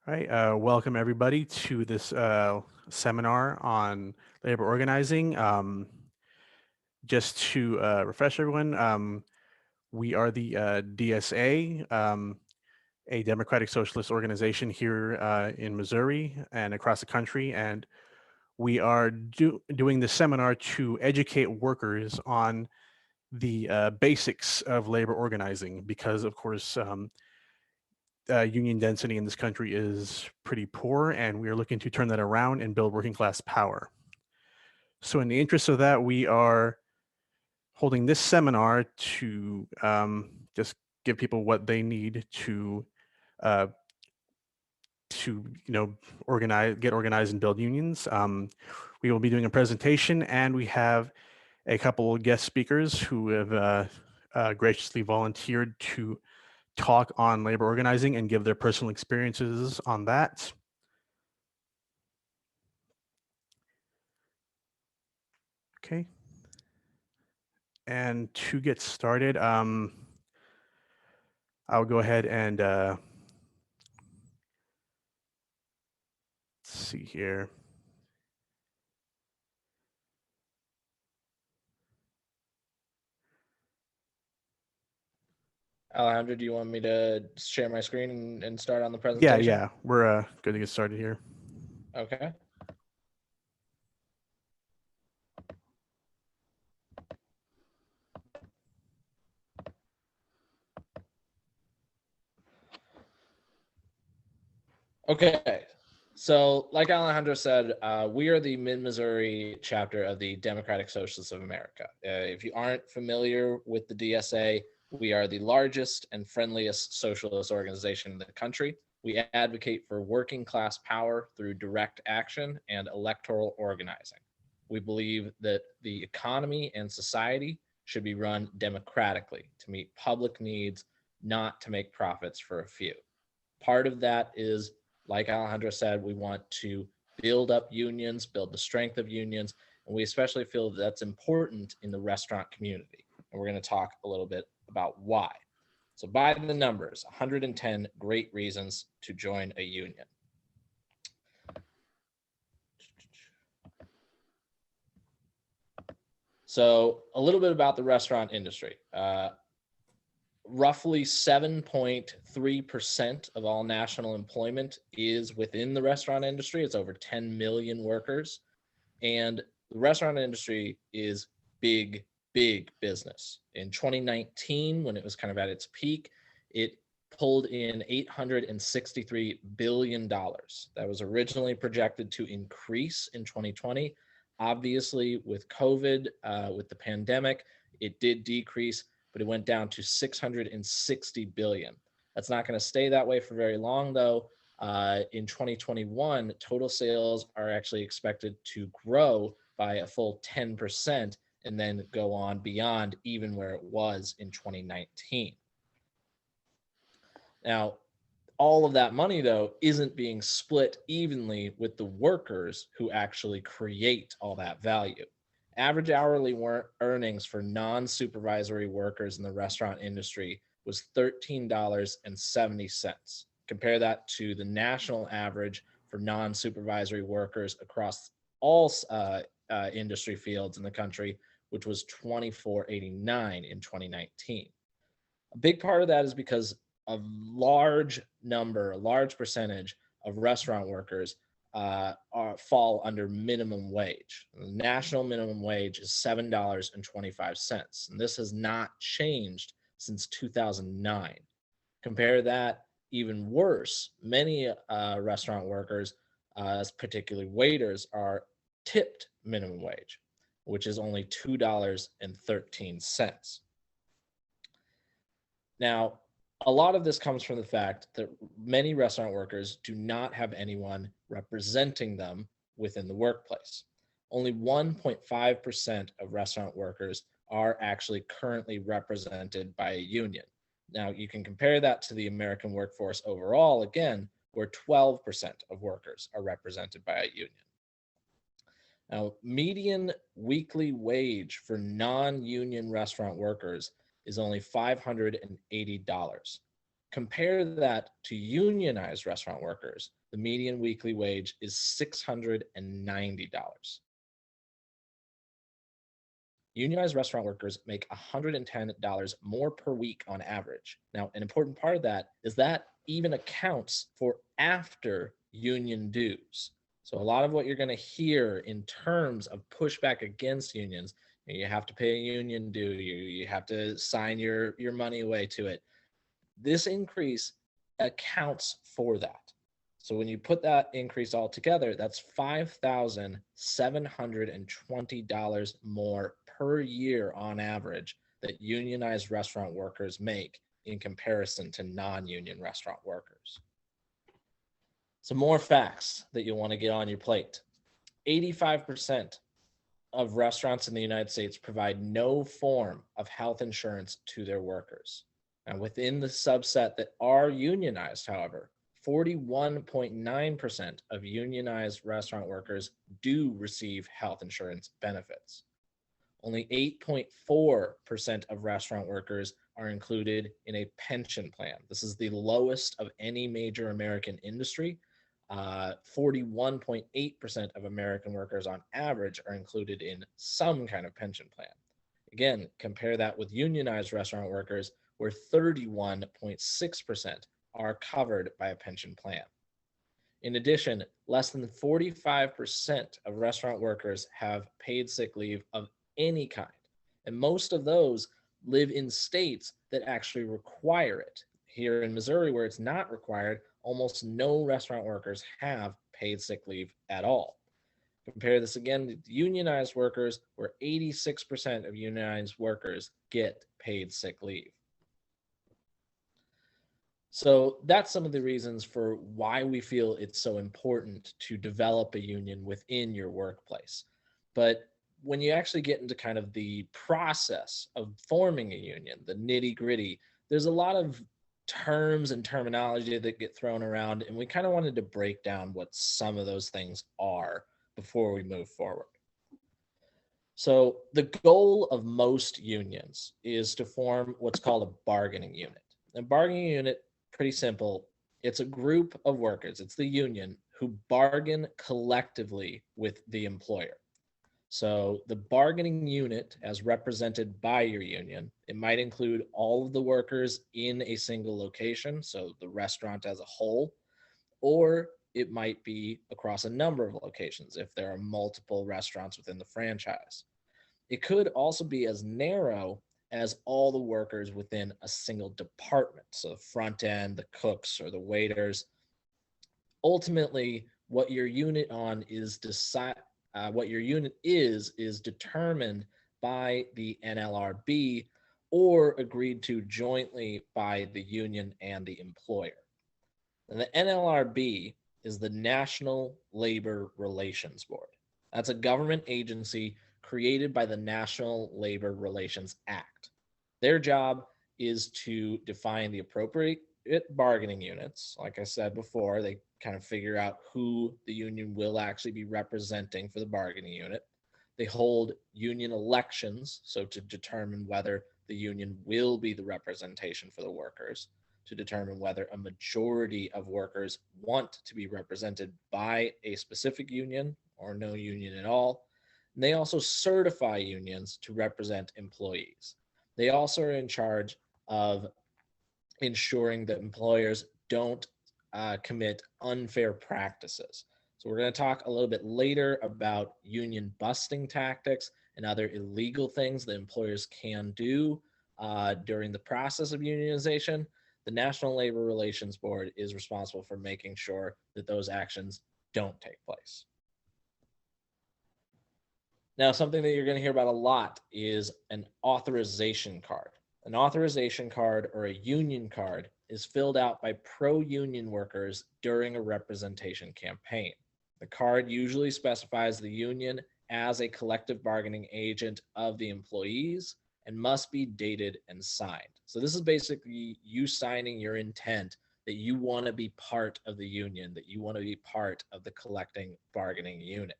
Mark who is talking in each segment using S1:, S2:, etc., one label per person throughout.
S1: All right, welcome everybody to this seminar on labor organizing. Just to refresh everyone, we are the DSA, a Democratic Socialist organization here in Missouri and across the country, and we are doing this seminar to educate workers on the basics of labor organizing, because of course union density in this country is pretty poor, and we are looking to turn that around and build working class power. So, in the interest of that, we are holding this seminar to just give people what they need uh, get organized and build unions. We will be doing a presentation, and we have a couple of guest speakers who have graciously volunteered to talk on labor organizing and give their personal experiences on that. Okay. And to get started, I'll go ahead and let's see here.
S2: Alejandro, do you want me to share my screen and start on the
S1: Yeah,
S2: presentation?
S1: yeah, we're good to get started here.
S2: Okay. Okay. So, like Alejandro said, we are the Mid-Missouri chapter of the Democratic Socialists of America. If you aren't familiar with the DSA, we are the largest and friendliest socialist organization in the country. We advocate for working class power through direct action and electoral organizing. We believe that the economy and society should be run democratically to meet public needs, not to make profits for a few. Part of that is, like Alejandro said, we want to build up unions, build the strength of unions, and we especially feel that that's important in the restaurant community. And we're going to talk a little bit about why. So, by the numbers, 110 great reasons to join a union. So, a little bit about the restaurant industry. Roughly 7.3% of all national employment is within the restaurant industry. It's over 10 million workers. And the restaurant industry is big, big business. In 2019, when it was kind of at its peak, it pulled in $863 billion. That was originally projected to increase in 2020. Obviously, with COVID, with the pandemic, it did decrease, but it went down to 660 billion. That's not going to stay that way for very long, though. In 2021, total sales are actually expected to grow by a full 10% and then go on beyond even where it was in 2019. Now, all of that money, though, isn't being split evenly with the workers who actually create all that value. Average hourly earnings for non supervisory workers in the restaurant industry was $13.70. Compare that to the national average for non supervisory workers across all industry fields in the country, which was $24.89 in 2019. A big part of that is because a large percentage of restaurant workers fall under minimum wage. The national minimum wage is $7.25, and this has not changed since 2009. Compare that even worse. Many restaurant workers, particularly waiters, are tipped minimum wage, which is only $2.13. Now, a lot of this comes from the fact that many restaurant workers do not have anyone representing them within the workplace. Only 1.5% of restaurant workers are actually currently represented by a union. Now, you can compare that to the American workforce overall, again, where 12% of workers are represented by a union. Now, median weekly wage for non union restaurant workers is only $580. Compare that to unionized restaurant workers. The median weekly wage is $690. Unionized restaurant workers make $110 more per week on average. Now, an important part of that is that even accounts for after union dues. So, a lot of what you're going to hear in terms of pushback against unions, you have to pay a union due, you have to sign your money away to it. This increase accounts for that. So when you put that increase all together, that's $5,720 more per year on average that unionized restaurant workers make in comparison to non-union restaurant workers. Some more facts that you'll want to get on your plate. 85% of restaurants in the United States provide no form of health insurance to their workers. And within the subset that are unionized, however, 41.9% of unionized restaurant workers do receive health insurance benefits. Only 8.4% of restaurant workers are included in a pension plan. This is the lowest of any major American industry. 41.8% of American workers on average are included in some kind of pension plan. Again, compare that with unionized restaurant workers, where 31.6% are covered by a pension plan. In addition, less than 45% of restaurant workers have paid sick leave of any kind, and most of those live in states that actually require it. Here in Missouri, where it's not required, almost no restaurant workers have paid sick leave at all. Compare this again to unionized workers, where 86% of unionized workers get paid sick leave. So that's some of the reasons for why we feel it's so important to develop a union within your workplace. But when you actually get into kind of the process of forming a union, the nitty gritty, there's a lot of terms and terminology that get thrown around, and we kind of wanted to break down what some of those things are before we move forward. So the goal of most unions is to form what's called a bargaining unit. A bargaining unit, pretty simple. It's a group of workers, it's the union, who bargain collectively with the employer. So the bargaining unit, as represented by your union, it might include all of the workers in a single location, so the restaurant as a whole, or it might be across a number of locations if there are multiple restaurants within the franchise. It could also be as narrow as all the workers within a single department, so the front end, the cooks, or the waiters. Ultimately, what your unit is determined by the NLRB or agreed to jointly by the union and the employer. And the NLRB is the National Labor Relations Board. That's a government agency created by the National Labor Relations Act. Their job is to define the appropriate bargaining units. Like I said before, they kind of figure out who the union will actually be representing for the bargaining unit. They hold union elections, so to determine whether the union will be the representation for the workers, to determine whether a majority of workers want to be represented by a specific union or no union at all. And they also certify unions to represent employees. They also are in charge of ensuring that employers don't commit unfair practices. So we're going to talk a little bit later about union busting tactics and other illegal things that employers can do during the process of unionization. The National Labor Relations Board is responsible for making sure that those actions don't take place. Now, something that you're going to hear about a lot is an authorization card. An authorization card, or a union card, is filled out by pro-union workers during a representation campaign. The card usually specifies the union as a collective bargaining agent of the employees and must be dated and signed. So this is basically you signing your intent that you want to be part of the union, that you want to be part of the collecting bargaining unit.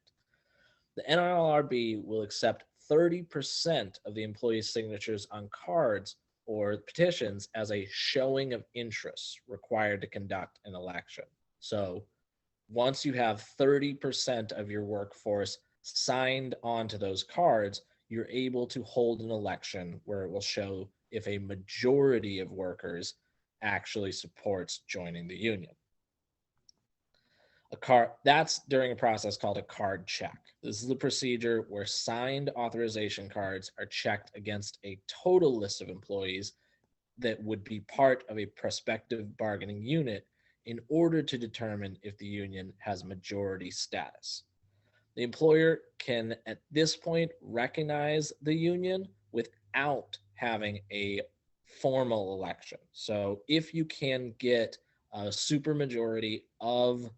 S2: The NLRB will accept 30% of the employees' signatures on cards or petitions as a showing of interest required to conduct an election. So once you have 30% of your workforce signed onto those cards, you're able to hold an election where it will show if a majority of workers actually supports joining the union. That's during a process called a card check. This is the procedure where signed authorization cards are checked against a total list of employees that would be part of a prospective bargaining unit in order to determine if the union has majority status. The employer can, at this point, recognize the union without having a formal election. So if you can get a supermajority of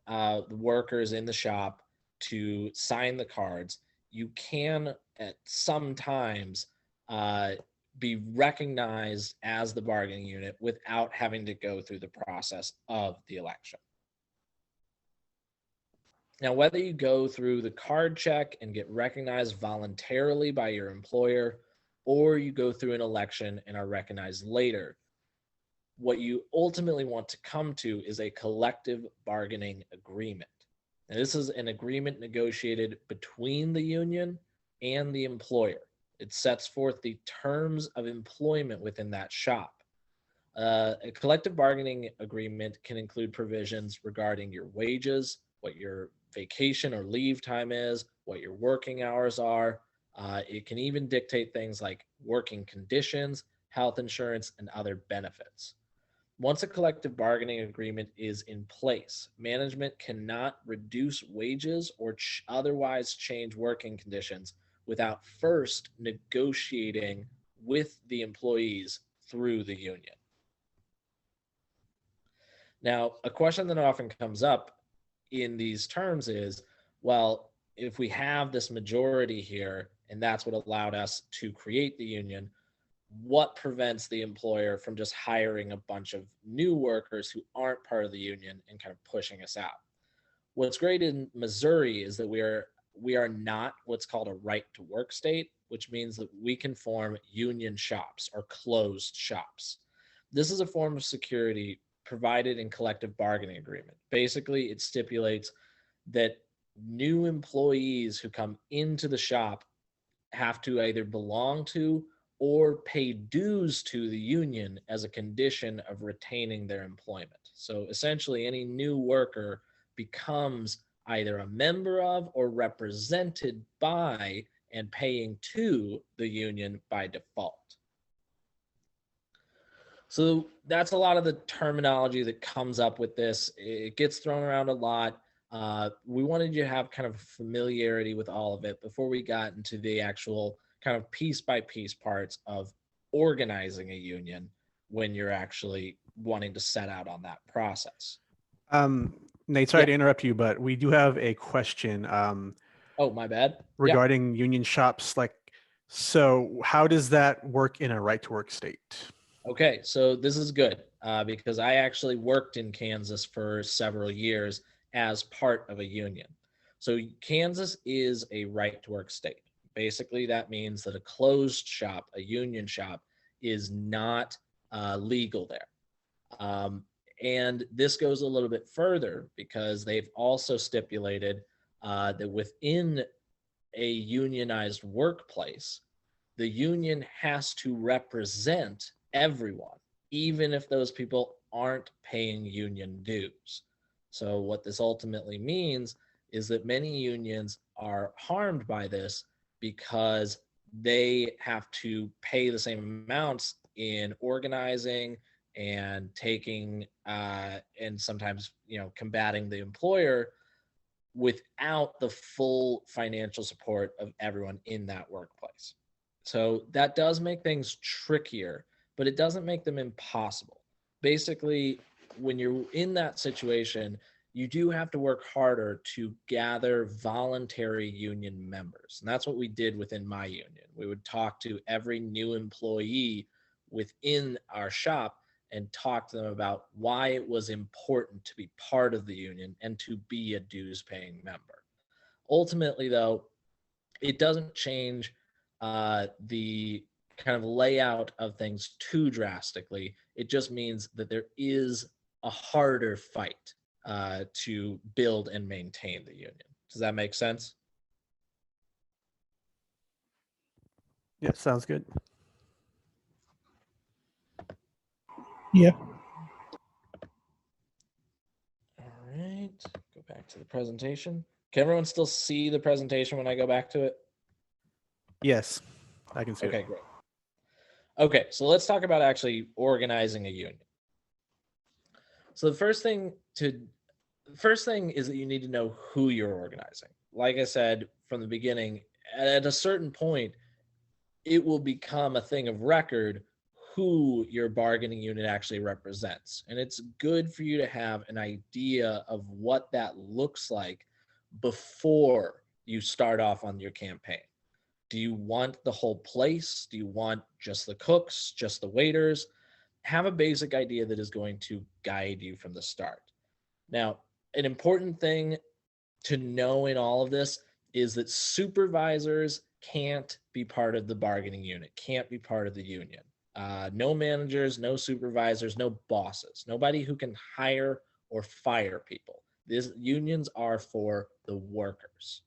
S2: the workers in the shop to sign the cards, you can at sometimes be recognized as the bargaining unit without having to go through the process of the election. Now, whether you go through the card check and get recognized voluntarily by your employer, or you go through an election and are recognized later, what you ultimately want to come to is a collective bargaining agreement. And this is an agreement negotiated between the union and the employer. It sets forth the terms of employment within that shop. A collective bargaining agreement can include provisions regarding your wages, what your vacation or leave time is, what your working hours are. It can even dictate things like working conditions, health insurance, and other benefits. Once a collective bargaining agreement is in place, management cannot reduce wages or otherwise change working conditions without first negotiating with the employees through the union. Now, a question that often comes up in these terms is, well, if we have this majority here, and that's what allowed us to create the union, what prevents the employer from just hiring a bunch of new workers who aren't part of the union and kind of pushing us out? What's great in Missouri is that we are not what's called a right to work state, which means that we can form union shops or closed shops. This is a form of security provided in collective bargaining agreement. Basically, it stipulates that new employees who come into the shop have to either belong to or pay dues to the union as a condition of retaining their employment. So essentially, any new worker becomes either a member of or represented by and paying to the union by default. So that's a lot of the terminology that comes up with this. It gets thrown around a lot. We wanted you to have kind of familiarity with all of it before we got into the actual kind of piece by piece parts of organizing a union when you're actually wanting to set out on that process.
S1: Nate, sorry to interrupt you, but we do have a question.
S2: Oh, my bad.
S1: Regarding union shops, so how does that work in a right to work state?
S2: Okay, so this is good because I actually worked in Kansas for several years as part of a union. So Kansas is a right to work state. Basically, that means that a closed shop, a union shop, is not legal there. And this goes a little bit further because they've also stipulated that within a unionized workplace, the union has to represent everyone, even if those people aren't paying union dues. So what this ultimately means is that many unions are harmed by this because they have to pay the same amounts in organizing and taking and sometimes combating the employer without the full financial support of everyone in that workplace. So that does make things trickier, but it doesn't make them impossible. Basically, when you're in that situation, you do have to work harder to gather voluntary union members. And that's what we did within my union. We would talk to every new employee within our shop and talk to them about why it was important to be part of the union and to be a dues paying member. Ultimately, though, it doesn't change the kind of layout of things too drastically. It just means that there is a harder fight to build and maintain the union. Does that make sense?
S1: Yeah, sounds good.
S3: Yeah.
S2: All right, go back to the presentation. Can everyone still see the presentation when I go back to it?
S1: Yes, I can see
S2: Okay,
S1: it.
S2: great. Okay, so let's talk about actually organizing a union. So the first thing is that you need to know who you're organizing. Like I said from the beginning, at a certain point, it will become a thing of record who your bargaining unit actually represents. And it's good for you to have an idea of what that looks like before you start off on your campaign. Do you want the whole place? Do you want just the cooks, just the waiters? Have a basic idea that is going to guide you from the start. Now, an important thing to know in all of this is that supervisors can't be part of the bargaining unit, can't be part of the union. No managers, no supervisors, no bosses, nobody who can hire or fire people. These unions are for the workers.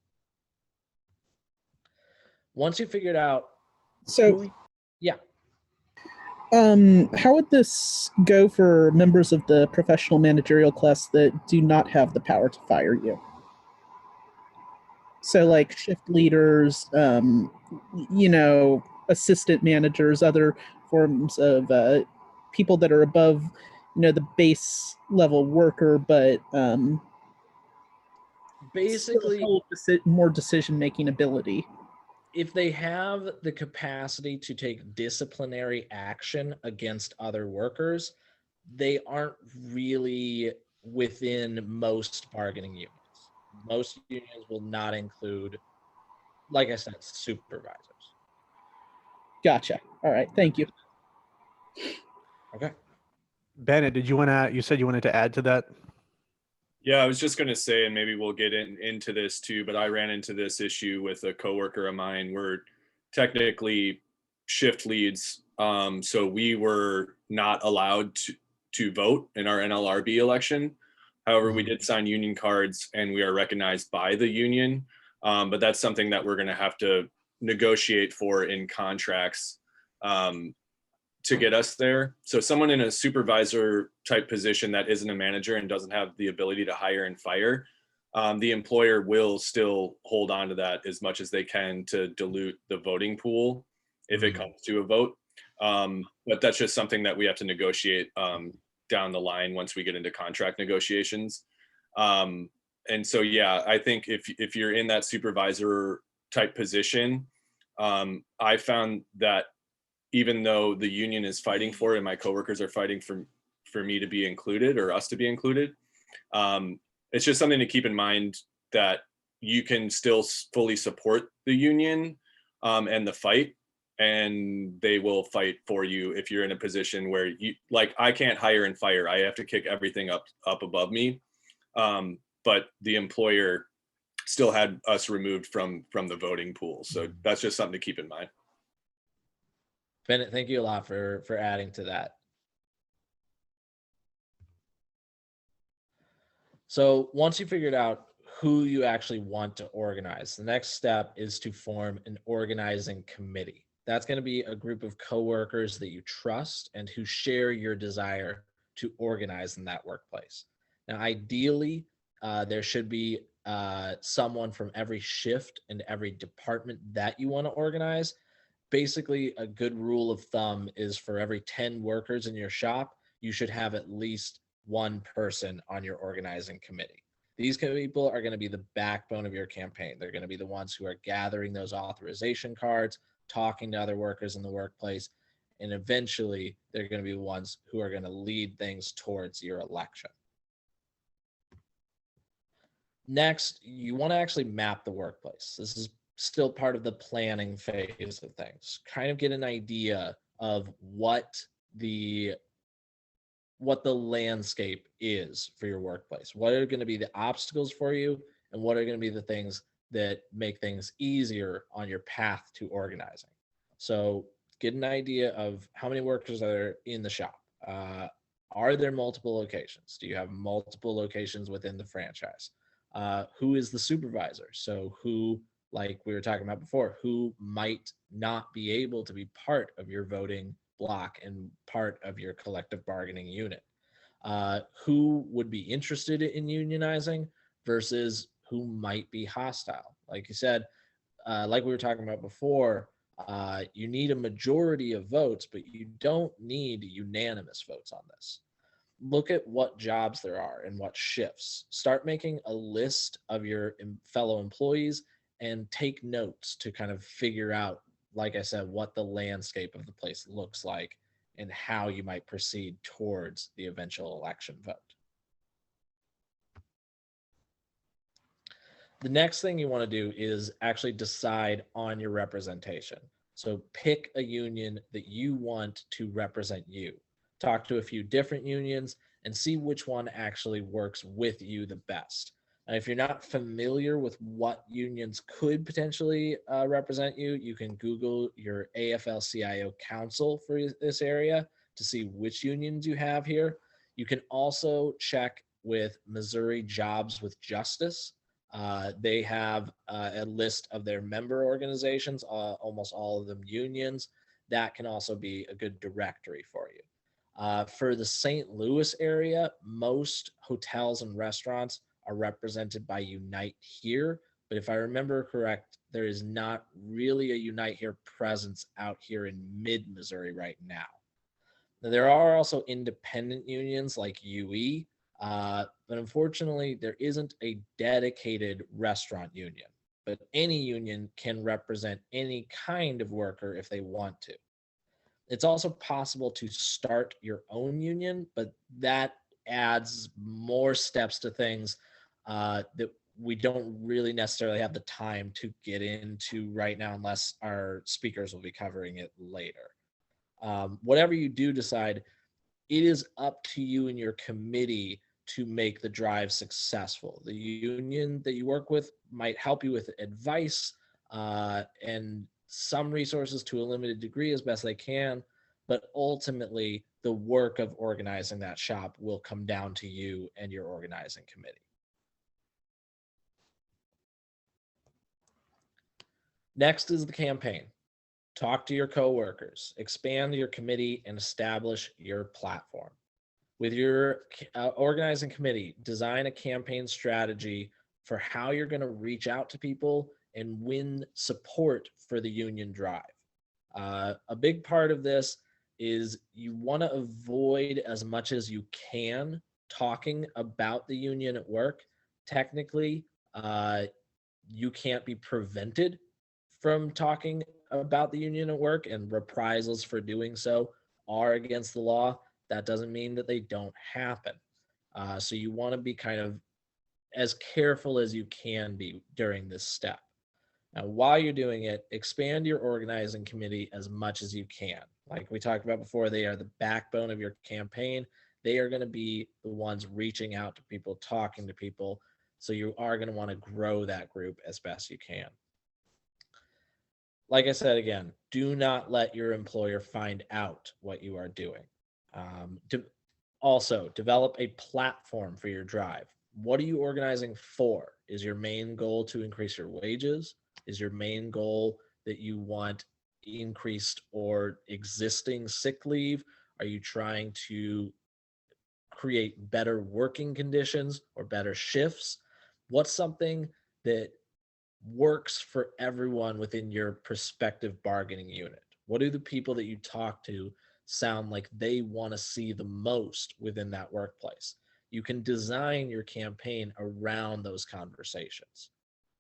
S2: Once you figured out
S3: So,
S2: yeah.
S3: How would this go for members of the professional managerial class that do not have the power to fire you? So, like shift leaders, assistant managers, other forms of people that are above, the base level worker, but
S2: Basically,
S3: still hold more decision making ability.
S2: If they have the capacity to take disciplinary action against other workers, they aren't really within most bargaining unions. Most unions will not include, like I said, supervisors.
S3: Gotcha. All right. Thank you.
S2: Okay.
S1: Bennett, you said you wanted to add to that?
S4: Yeah, I was just going to say, and maybe we'll get into this too, but I ran into this issue with a coworker of mine. We're technically shift leads. So we were not allowed to vote in our NLRB election. However, we did sign union cards and we are recognized by the union. But that's something that we're going to have to negotiate for in contracts to get us there. So someone in a supervisor type position that isn't a manager and doesn't have the ability to hire and fire, the employer will still hold on to that as much as they can to dilute the voting pool if it comes to a vote. But that's just something that we have to negotiate down the line once we get into contract negotiations. And so, yeah, I think if you're in that supervisor type position, I found that even though the union is fighting for it and my coworkers are fighting for me to be included or us to be included, it's just something to keep in mind that you can still fully support the union and the fight, and they will fight for you if you're in a position where you, like, I can't hire and fire. I have to kick everything up above me. But the employer still had us removed from the voting pool. So that's just something to keep in mind.
S2: Bennett, thank you a lot for adding to that. So once you figured out who you actually want to organize, the next step is to form an organizing committee. That's going to be a group of coworkers that you trust and who share your desire to organize in that workplace. Now, ideally, there should be someone from every shift and every department that you want to organize. Basically, a good rule of thumb is for every 10 workers in your shop, you should have at least one person on your organizing committee. These people are going to be the backbone of your campaign. They're going to be the ones who are gathering those authorization cards, talking to other workers in the workplace, and eventually they're going to be the ones who are going to lead things towards your election. Next, you want to actually map the workplace. This is still part of the planning phase of things. Kind of get an idea of what the landscape is for your workplace. What are going to be the obstacles for you, and what are going to be the things that make things easier on your path to organizing? So get an idea of how many workers are in the shop. Are there multiple locations? Do you have multiple locations within the franchise? Who is the supervisor? So who, like we were talking about before, who might not be able to be part of your voting block and part of your collective bargaining unit? Who would be interested in unionizing versus who might be hostile? Like you said, like we were talking about before, you need a majority of votes, but you don't need unanimous votes on this. Look at what jobs there are and what shifts. Start making a list of your fellow employees and take notes to kind of figure out, like I said, what the landscape of the place looks like and how you might proceed towards the eventual election vote. The next thing you want to do is actually decide on your representation. So pick a union that you want to represent you. Talk to a few different unions and see which one actually works with you the best. And if you're not familiar with what unions could potentially represent you, you can Google your AFL-CIO council for this area to see which unions you have here. You can also check with Missouri Jobs with Justice. They have a list of their member organizations, almost all of them unions. That can also be a good directory for you. For the St. Louis area, most hotels and restaurants are represented by Unite Here. But if I remember correct, there is not really a Unite Here presence out here in mid-Missouri right now. Now, there are also independent unions like UE, but unfortunately, there isn't a dedicated restaurant union. But any union can represent any kind of worker if they want to. It's also possible to start your own union, but that adds more steps to things that we don't really necessarily have the time to get into right now unless our speakers will be covering it later. Whatever you do decide, it is up to you and your committee to make the drive successful. The union that you work with might help you with advice and some resources to a limited degree as best they can, but ultimately the work of organizing that shop will come down to you and your organizing committee. Next is the campaign. Talk to your coworkers, expand your committee, and establish your platform. With your organizing committee, design a campaign strategy for how you're going to reach out to people and win support for the union drive. A big part of this is you want to avoid as much as you can talking about the union at work. Technically, you can't be prevented from talking about the union at work, and reprisals for doing so are against the law. That doesn't mean that they don't happen. So you want to be kind of as careful as you can be during this step. Now, while you're doing it, expand your organizing committee as much as you can. Like we talked about before, they are the backbone of your campaign. They are going to be the ones reaching out to people, talking to people. So you are going to want to grow that group as best you can. Like I said, again, do not let your employer find out what you are doing. Also, develop a platform for your drive. What are you organizing for? Is your main goal to increase your wages? Is your main goal that you want increased or existing sick leave? Are you trying to create better working conditions or better shifts? What's something that works for everyone within your prospective bargaining unit? What do the people that you talk to sound like they want to see the most within that workplace? You can design your campaign around those conversations.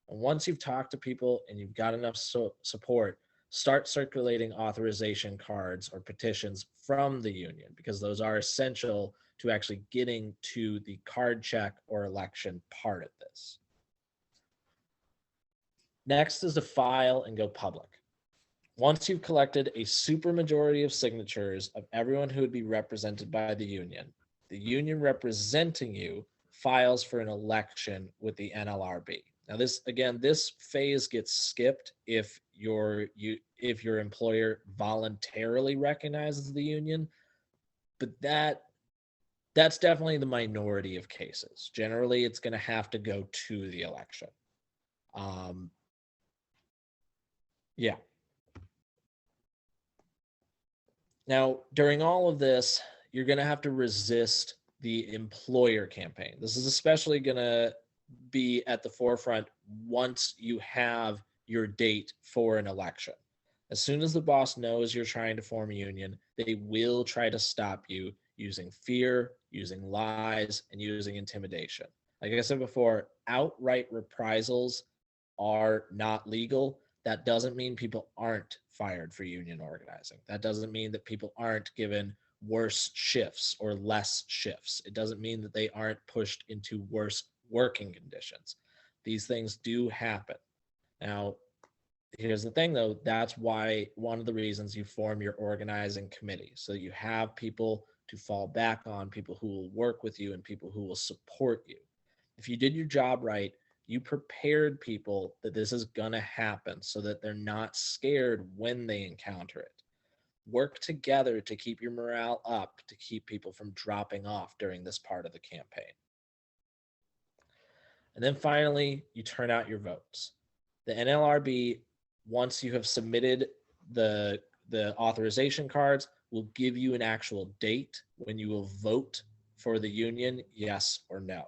S2: And once you've talked to people and you've got enough support, start circulating authorization cards or petitions from the union, because those are essential to actually getting to the card check or election part of this. Next is to file and go public. Once you've collected a supermajority of signatures of everyone who would be represented by the union representing you files for an election with the NLRB. Now this phase gets skipped if if your employer voluntarily recognizes the union, but that's definitely the minority of cases. Generally, it's going to have to go to the election. Yeah. Now, during all of this, you're going to have to resist the employer campaign. This is especially going to be at the forefront once you have your date for an election. As soon as the boss knows you're trying to form a union, they will try to stop you using fear, using lies, and using intimidation. Like I said before, outright reprisals are not legal. That doesn't mean people aren't fired for union organizing. That doesn't mean that people aren't given worse shifts or less shifts. It doesn't mean that they aren't pushed into worse working conditions. These things do happen. Now, here's the thing though, that's why one of the reasons you form your organizing committee, so you have people to fall back on, people who will work with you and people who will support you. If you did your job right, you prepared people that this is going to happen so that they're not scared when they encounter it. Work together to keep your morale up, to keep people from dropping off during this part of the campaign. And then finally, you turn out your votes. The NLRB, once you have submitted the authorization cards, will give you an actual date when you will vote for the union, yes or no.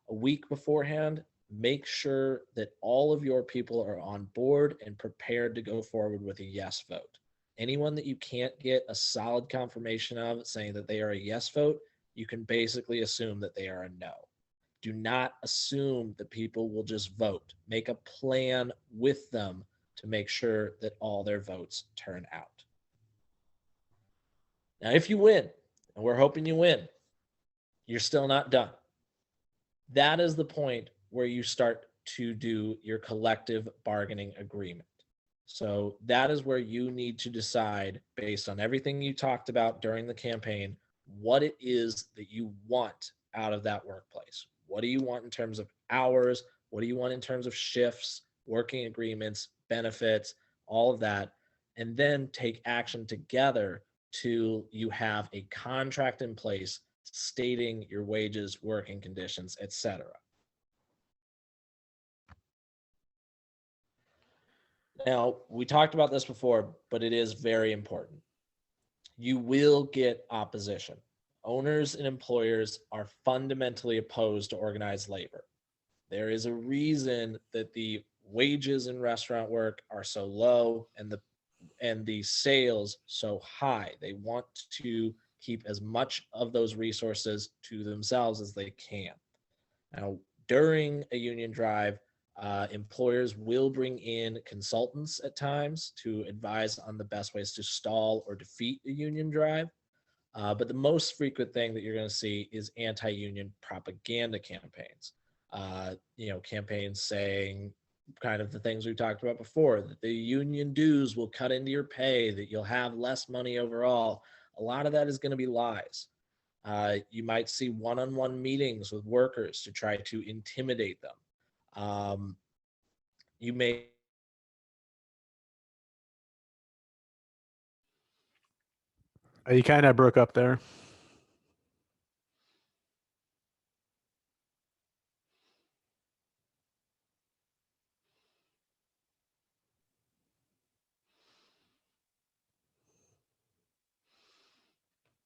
S2: A week beforehand, make sure that all of your people are on board and prepared to go forward with a yes vote. Anyone that you can't get a solid confirmation of saying that they are a yes vote, you can basically assume that they are a no. Do not assume that people will just vote. Make a plan with them to make sure that all their votes turn out. Now, if you win, and we're hoping you win, you're still not done. That is the point where you start to do your collective bargaining agreement. So that is where you need to decide, based on everything you talked about during the campaign, what it is that you want out of that workplace. What do you want in terms of hours? What do you want in terms of shifts, working agreements, benefits, all of that, and then take action together till you have a contract in place stating your wages, working conditions, etc. Now, we talked about this before, but it is very important. You will get opposition. Owners and employers are fundamentally opposed to organized labor. There is a reason that the wages in restaurant work are so low and the sales so high. They want to keep as much of those resources to themselves as they can. Now, during a union drive, employers will bring in consultants at times to advise on the best ways to stall or defeat a union drive. But the most frequent thing that you're going to see is anti-union propaganda campaigns. Campaigns saying kind of the things we talked about before, that the union dues will cut into your pay, that you'll have less money overall. A lot of that is going to be lies. You might see one-on-one meetings with workers to try to intimidate them. You may
S1: You kind of broke up there.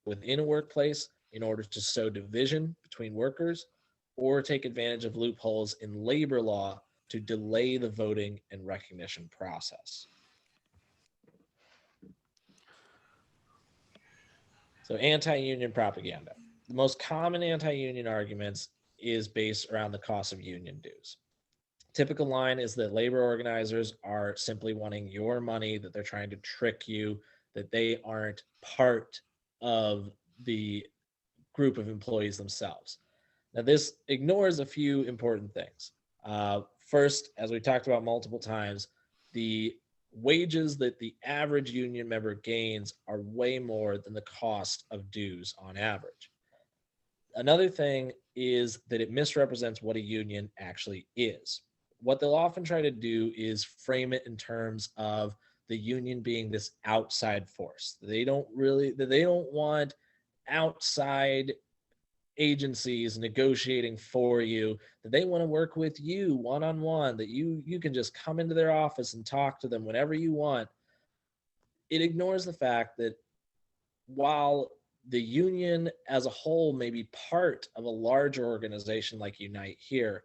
S2: within a workplace in order to sow division between workers or take advantage of loopholes in labor law to delay the voting and recognition process. So anti-union propaganda. The most common anti-union arguments is based around the cost of union dues. Typical line is that labor organizers are simply wanting your money, that they're trying to trick you, that they aren't part of the group of employees themselves. Now, this ignores a few important things. First, as we talked about multiple times, the wages that the average union member gains are way more than the cost of dues on average. Another thing is that it misrepresents what a union actually is. what they'll often try to do is frame it in terms of the union being this outside force. They don't want outside agencies negotiating for you, that they want to work with you one-on-one, that you can just come into their office and talk to them whenever you want. It ignores the fact that while the union as a whole may be part of a larger organization like Unite here,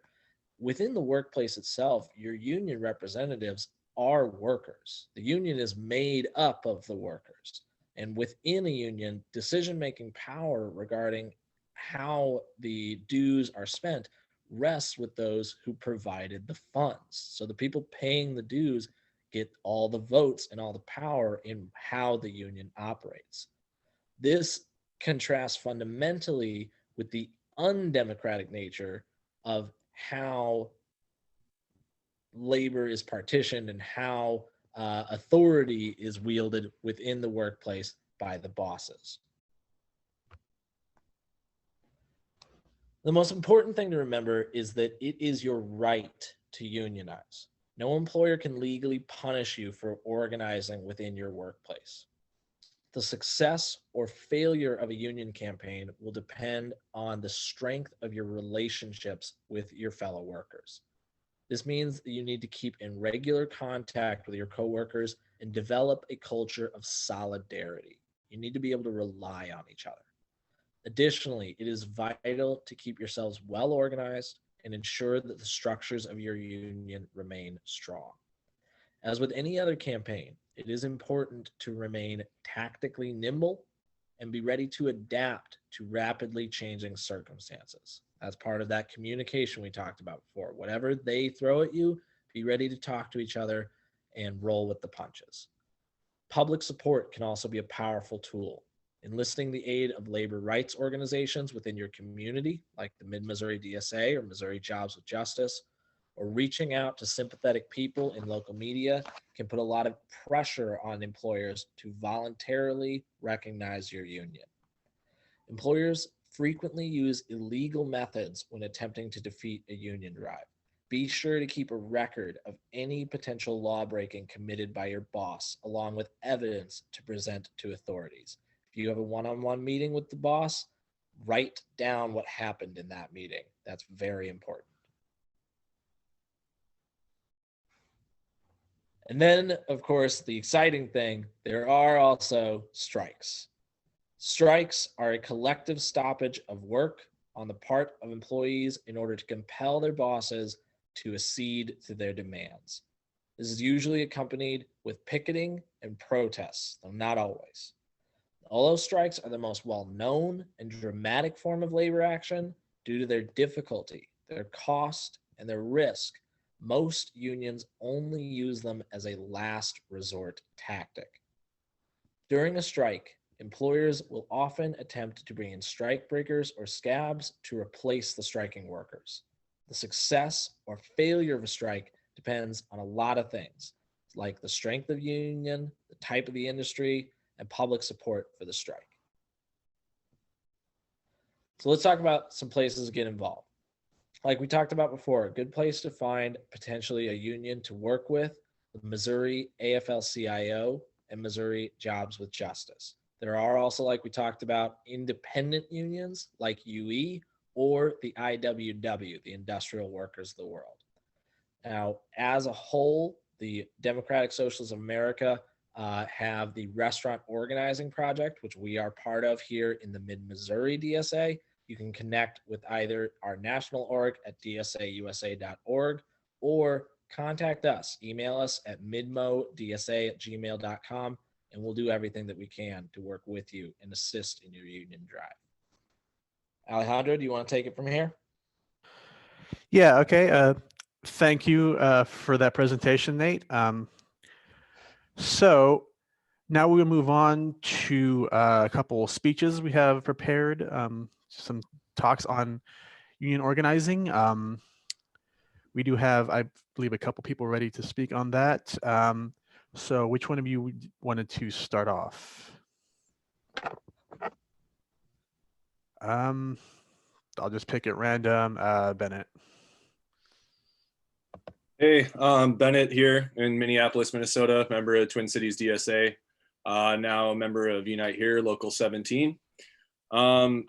S2: within the workplace itself, your union representatives are workers. The union is made up of the workers. And within a union, decision-making power regarding how the dues are spent rests with those who provided the funds. So the people paying the dues get all the votes and all the power in how the union operates. This contrasts fundamentally with the undemocratic nature of how labor is partitioned and how authority is wielded within the workplace by the bosses. The most important thing to remember is that it is your right to unionize. No employer can legally punish you for organizing within your workplace. The success or failure of a union campaign will depend on the strength of your relationships with your fellow workers. This means that you need to keep in regular contact with your coworkers and develop a culture of solidarity. You need to be able to rely on each other. Additionally, it is vital to keep yourselves well organized and ensure that the structures of your union remain strong. As with any other campaign, it is important to remain tactically nimble and be ready to adapt to rapidly changing circumstances. That's part of that communication we talked about before. Whatever they throw at you, be ready to talk to each other and roll with the punches. Public support can also be a powerful tool. Enlisting the aid of labor rights organizations within your community, like the Mid-Missouri DSA or Missouri Jobs with Justice, or reaching out to sympathetic people in local media can put a lot of pressure on employers to voluntarily recognize your union. Employers frequently use illegal methods when attempting to defeat a union drive. Be sure to keep a record of any potential law breaking committed by your boss, along with evidence to present to authorities. If you have a one-on-one meeting with the boss, write down what happened in that meeting. That's very important. And then, of course, the exciting thing, there are also strikes. Strikes are a collective stoppage of work on the part of employees in order to compel their bosses to accede to their demands. This is usually accompanied with picketing and protests, though not always. Although strikes are the most well-known and dramatic form of labor action, due to their difficulty, their cost, and their risk, most unions only use them as a last resort tactic. During a strike, employers will often attempt to bring in strike breakers or scabs to replace the striking workers. The success or failure of a strike depends on a lot of things, like the strength of the union, the type of the industry, and public support for the strike. So let's talk about some places to get involved. Like we talked about before, a good place to find potentially a union to work with, the Missouri AFL-CIO and Missouri Jobs with Justice. There are also, like we talked about, independent unions like UE or the IWW, the Industrial Workers of the World. Now, as a whole, the Democratic Socialists of America have the Restaurant Organizing Project, which we are part of here in the Mid-Missouri DSA. You can connect with either our national org at dsausa.org or contact us. Email us at midmodsa@gmail.com, and we'll do everything that we can to work with you and assist in your union drive. Alejandro, do you want to take it from here?
S1: Yeah, okay. Thank you for that presentation, Nate. So now we'll move on to a couple of speeches we have prepared, some talks on union organizing. We do have, I believe, a couple people ready to speak on that. So which one of you wanted to start off? I'll just pick at random. Bennett.
S4: Hey, Bennett here in Minneapolis, Minnesota, member of Twin Cities DSA, now a member of Unite Here, Local 17. I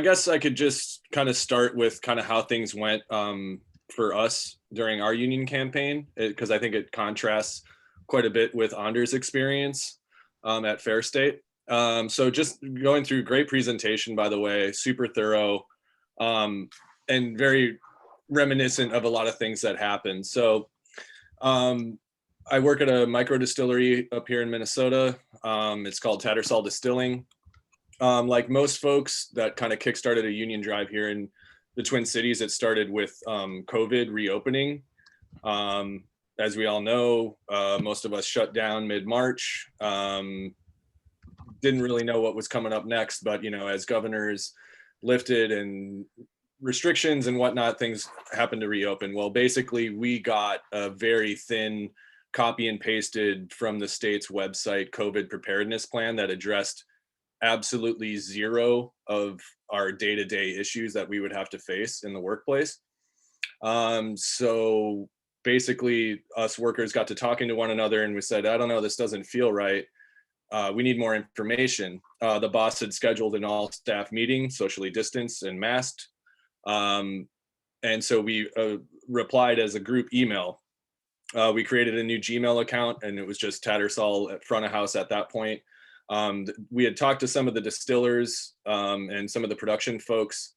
S4: guess I could just kind of start with kind of how things went for us during our union campaign, because I think it contrasts quite a bit with Anders' experience at Fair State. So just going through, great presentation, by the way, super thorough, and very reminiscent of a lot of things that happened. So I work at a micro distillery up here in Minnesota. It's called Tattersall Distilling. Like most folks, that kind of kickstarted a union drive here in the Twin Cities. It started with COVID reopening. As we all know, most of us shut down mid-March. Didn't really know what was coming up next, but you know, as governors lifted and restrictions and whatnot, things happened to reopen. Well, basically, we got a very thin copy and pasted from the state's website COVID preparedness plan that addressed absolutely zero of our day-to-day issues that we would have to face in the workplace. So basically, us workers got to talking to one another, and we said, I don't know, this doesn't feel right. We need more information. The boss had scheduled an all-staff meeting, socially distanced and masked. And so we replied as a group email. We created a new Gmail account, and it was just Tattersall at front of house at that point. We had talked to some of the distillers and some of the production folks.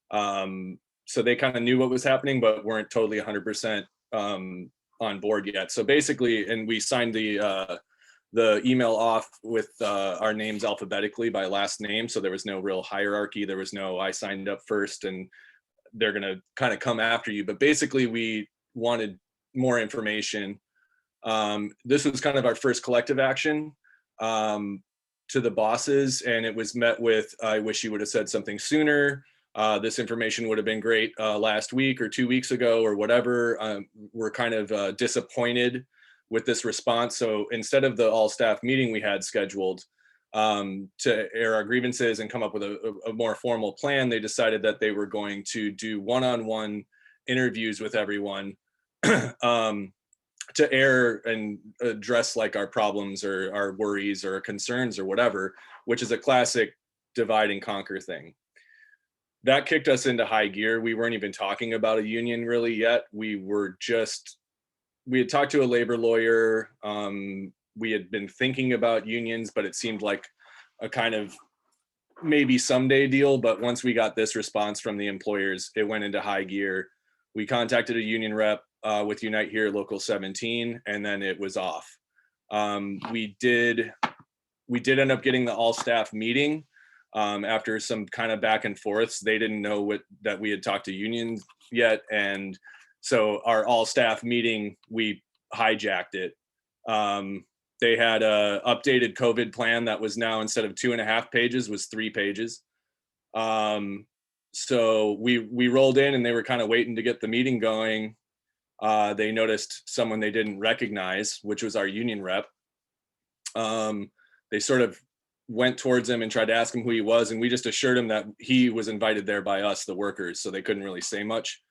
S4: So they kind of knew what was happening, but weren't totally 100% on board yet. So basically, and we signed the email off with our names alphabetically by last name. So there was no real hierarchy. There was no, I signed up first and they're going to kind of come after you. But basically, we wanted more information. This was kind of our first collective action to the bosses, and it was met with, I wish you would have said something sooner. This information would have been great last week or 2 weeks ago or whatever. We're kind of disappointed with this response. So instead of the all staff meeting we had scheduled to air our grievances and come up with a more formal plan, they decided that they were going to do one-on-one interviews with everyone to air and address like our problems or our worries or concerns or whatever, which is a classic divide and conquer thing. That kicked us into high gear. We weren't even talking about a union really yet. We had talked to a labor lawyer. We had been thinking about unions, but it seemed like a kind of maybe someday deal. But once we got this response from the employers, it went into high gear. We contacted a union rep with Unite Here Local 17, and then it was off. We did end up getting the all staff meeting after some kind of back and forths. They didn't know that we had talked to unions yet, and so our all staff meeting, we hijacked it. They had a updated COVID plan that was now, instead of 2.5 pages, was 3 pages. So we rolled in and they were kind of waiting to get the meeting going. They noticed someone they didn't recognize, which was our union rep. They sort of went towards him and tried to ask him who he was, and we just assured him that he was invited there by us, the workers, so they couldn't really say much.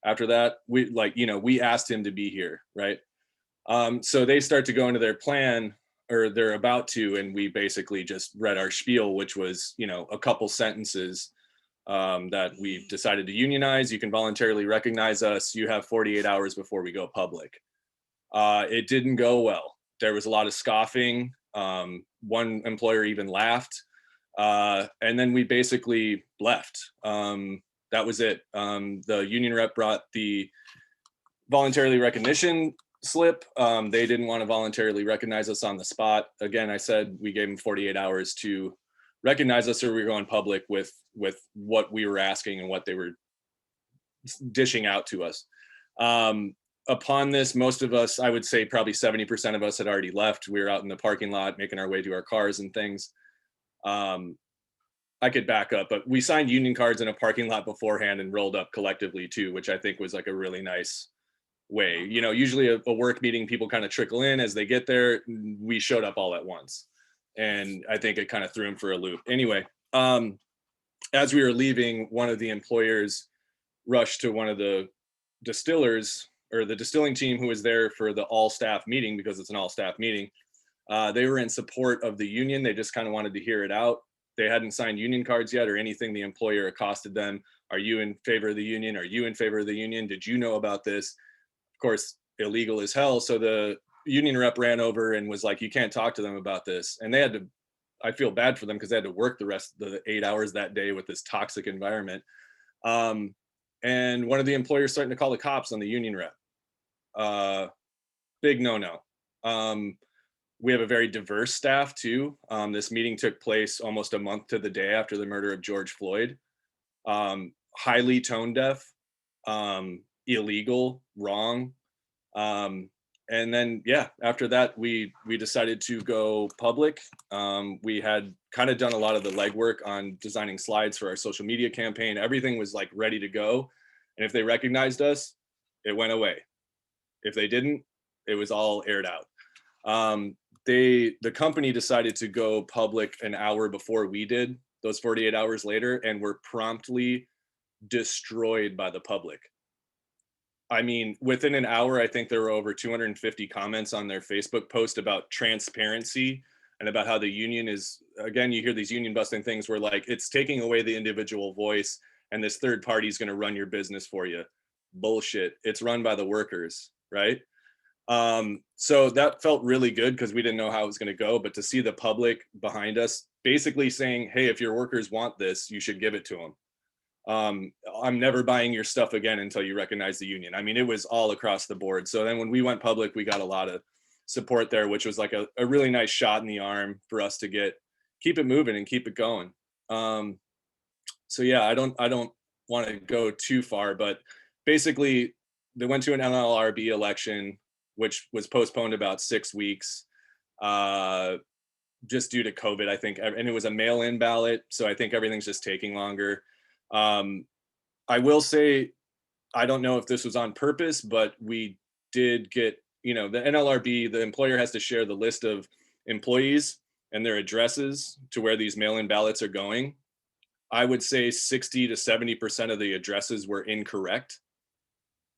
S4: After that, we asked him to be here, right? So they start to go into their plan, or they're about to, and we basically just read our spiel, which was, a couple sentences that we've decided to unionize. You can voluntarily recognize us. You have 48 hours before we go public. It didn't go well. There was a lot of scoffing. One employer even laughed. And then we basically left. That was it. The union rep brought the voluntarily recognition slip. They didn't want to voluntarily recognize us on the spot. Again, I said we gave them 48 hours to recognize us, or we were going public with what we were asking and what they were dishing out to us. Upon this, most of us, I would say probably 70% of us had already left. We were out in the parking lot making our way to our cars and things. I could back up, but we signed union cards in a parking lot beforehand and rolled up collectively too, which I think was like a really nice way. Usually a work meeting, people kind of trickle in as they get there. We showed up all at once, and I think it kind of threw him for a loop. Anyway, as we were leaving, one of the employers rushed to one of the distillers or the distilling team who was there for the all staff meeting, because it's an all staff meeting, they were in support of the union. They just kind of wanted to hear it out. They hadn't signed union cards yet or anything. The employer accosted them. Are you in favor of the union? Are you in favor of the union? Did you know about this? Of course, illegal as hell. So the union rep ran over and was like, you can't talk to them about this. And they had to, I feel bad for them because they had to work the rest of the 8 hours that day with this toxic environment. And one of the employers starting to call the cops on the union rep. Big no-no. We have a very diverse staff too. This meeting took place almost a month to the day after the murder of George Floyd. Highly tone deaf, illegal, wrong. And then, yeah, after that, we decided to go public. We had kind of done a lot of the legwork on designing slides for our social media campaign. Everything was like ready to go. And if they recognized us, it went away. If they didn't, it was all aired out. The company decided to go public an hour before we did, those 48 hours later, and were promptly destroyed by the public. I mean, within an hour, I think there were over 250 comments on their Facebook post about transparency and about how the union is, again, you hear these union busting things where like, it's taking away the individual voice and this third party is going to run your business for you. Bullshit. It's run by the workers, right? So that felt really good because we didn't know how it was going to go, but to see the public behind us basically saying, hey, if your workers want this, you should give it to them. I'm never buying your stuff again until you recognize the union. I mean, it was all across the board. So then when we went public, we got a lot of support there, which was like a really nice shot in the arm for us to keep it moving and keep it going. So yeah, I don't want to go too far, but basically they went to an NLRB election, which was postponed about 6 weeks, just due to COVID, I think, and it was a mail-in ballot. So I think everything's just taking longer. I will say, I don't know if this was on purpose, but we did get, the NLRB, the employer has to share the list of employees and their addresses to where these mail-in ballots are going. I would say 60 to 70% of the addresses were incorrect,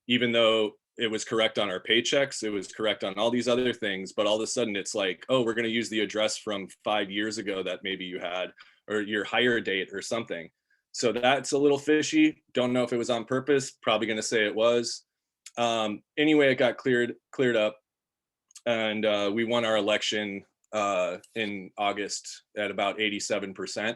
S4: even though it was correct on our paychecks, it was correct on all these other things, but all of a sudden it's like, oh, we're going to use the address from 5 years ago that maybe you had, or your hire date or something. So that's a little fishy. Don't know if it was on purpose. Probably going to say it was. Anyway, it got cleared up, and we won our election in August at about 87%.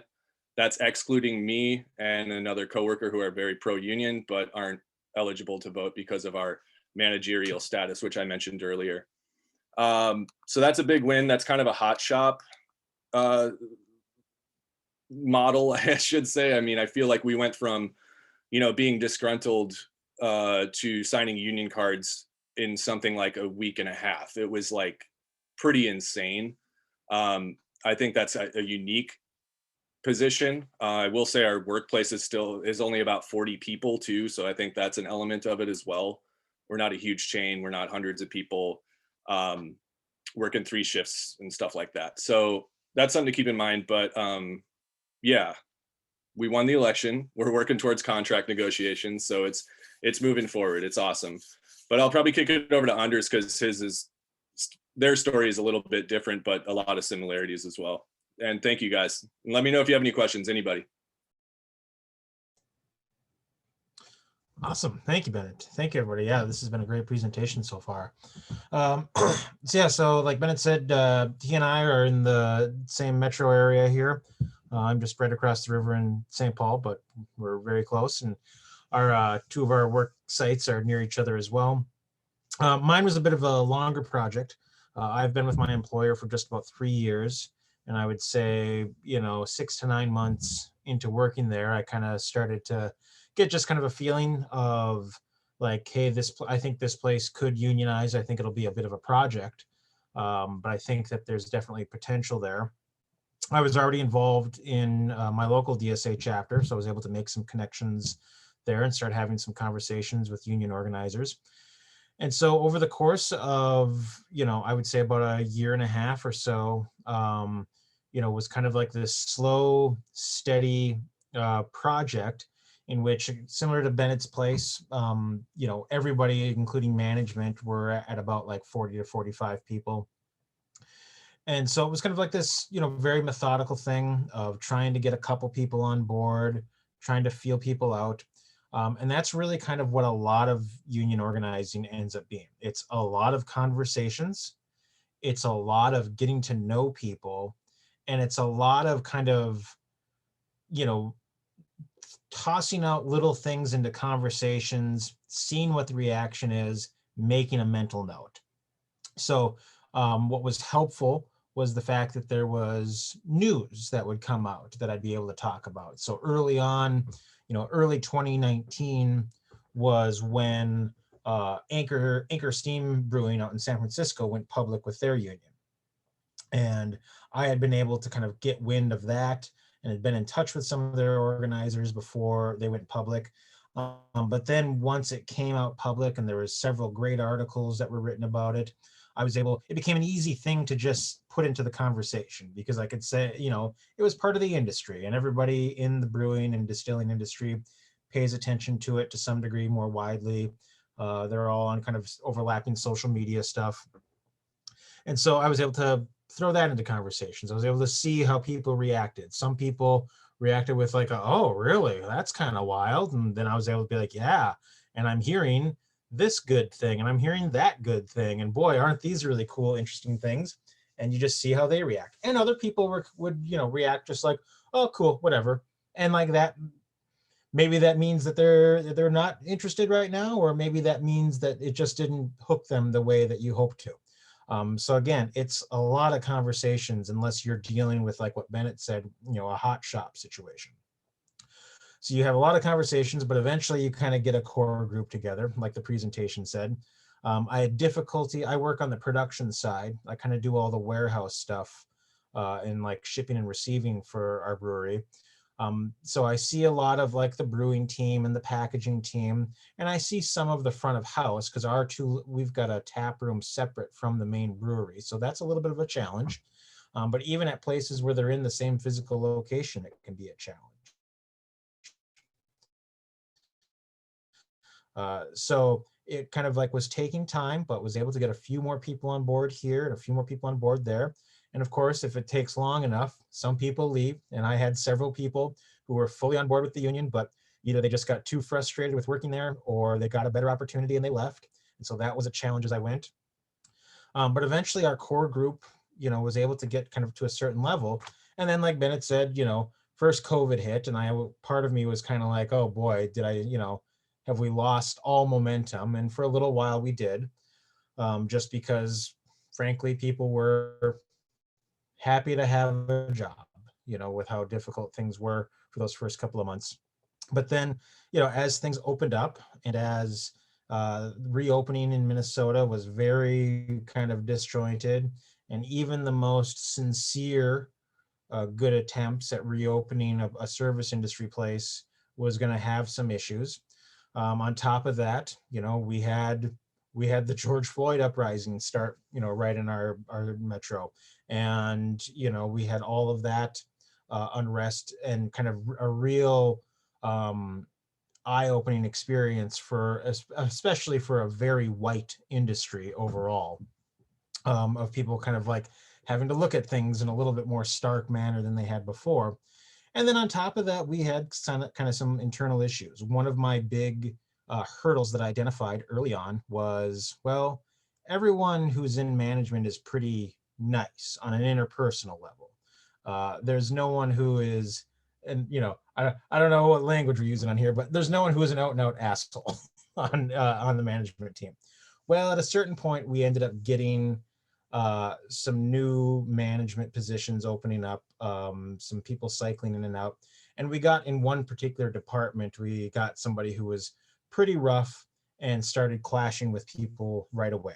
S4: That's excluding me and another coworker who are very pro-union, but aren't eligible to vote because of our managerial status, which I mentioned earlier. So that's a big win. That's kind of a hot shop model, I should say. I mean, I feel like we went from, being disgruntled to signing union cards in something like a week and a half. It was like pretty insane. I think that's a unique position. I will say our workplace is only about 40 people too. So I think that's an element of it as well. We're not a huge chain. We're not hundreds of people working 3 shifts and stuff like that. So that's something to keep in mind. But yeah, we won the election. We're working towards contract negotiations. So it's moving forward. It's awesome. But I'll probably kick it over to Anders because their story is a little bit different, but a lot of similarities as well. And thank you guys. And let me know if you have any questions, anybody.
S5: Awesome. Thank you, Bennett. Thank you, everybody. Yeah, this has been a great presentation so far. So like Bennett said, he and I are in the same metro area here. I'm just right across the river in St. Paul, but we're very close. And our 2 of our work sites are near each other as well. Mine was a bit of a longer project. I've been with my employer for just about 3 years. And I would say, 6 to 9 months into working there, I kind of started to get just kind of a feeling of like, hey, I think this place could unionize. I think it'll be a bit of a project, but I think that there's definitely potential there. I was already involved in my local DSA chapter, so I was able to make some connections there and start having some conversations with union organizers. And so over the course of, I would say about a year and a half or so, was kind of like this slow, steady project in which, similar to Bennett's Place, everybody, including management, were at about like 40 to 45 people. And so it was kind of like this, very methodical thing of trying to get a couple people on board, trying to feel people out. And that's really kind of what a lot of union organizing ends up being. It's a lot of conversations. It's a lot of getting to know people. And it's a lot of kind of, tossing out little things into conversations, seeing what the reaction is, making a mental note. So what was helpful was the fact that there was news that would come out that I'd be able to talk about. So early on, early 2019 was when Anchor Steam Brewing out in San Francisco went public with their union. And I had been able to kind of get wind of that and had been in touch with some of their organizers before they went public. But then once it came out public and there was several great articles that were written about it, it became an easy thing to just put into the conversation, because I could say, it was part of the industry, and everybody in the brewing and distilling industry pays attention to it to some degree more widely. They're all on kind of overlapping social media stuff. And so I was able to throw that into conversations. I was able to see how people reacted. Some people reacted with like, oh, really? That's kind of wild. And then I was able to be like, yeah, and I'm hearing this good thing and I'm hearing that good thing. And boy, aren't these really cool, interesting things? And you just see how they react. And other people would react just like, oh, cool, whatever. And like that, maybe that means that they're not interested right now, or maybe that means that it just didn't hook them the way that you hoped to. So again, it's a lot of conversations, unless you're dealing with, like what Bennett said, a hot shop situation. So you have a lot of conversations, but eventually you kind of get a core group together, like the presentation said. I had difficulty. I work on the production side. I kind of do all the warehouse stuff and like shipping and receiving for our brewery. So I see a lot of like the brewing team and the packaging team, and I see some of the front of house, because we've got a tap room separate from the main brewery. So that's a little bit of a challenge. But even at places where they're in the same physical location, it can be a challenge. So it kind of like was taking time, but was able to get a few more people on board here and a few more people on board there. And of course, if it takes long enough, some people leave. And I had several people who were fully on board with the union, but either they just got too frustrated with working there, or they got a better opportunity and they left. And so that was a challenge as I went. But eventually our core group, was able to get kind of to a certain level. And then like Bennett said, first COVID hit, and part of me was kind of like, oh boy, did I, have we lost all momentum? And for a little while we did, just because frankly, people were happy to have a job, with how difficult things were for those first couple of months. But then, as things opened up, and as reopening in Minnesota was very kind of disjointed, and even the most sincere good attempts at reopening a service industry place was going to have some issues. On top of that, we had the George Floyd uprising start, right in our metro. And, we had all of that unrest, and kind of a real eye-opening experience especially for a very white industry overall, of people kind of like having to look at things in a little bit more stark manner than they had before. And then on top of that, we had kind of some internal issues. One of my big hurdles that I identified early on was, well, everyone who's in management is pretty nice on an interpersonal level. There's no one who is, and I don't know what language we're using on here, but there's no one who is an out and out asshole on the management team. Well, at a certain point, we ended up getting some new management positions opening up, some people cycling in and out. And we got, in one particular department, we got somebody who was pretty rough and started clashing with people right away.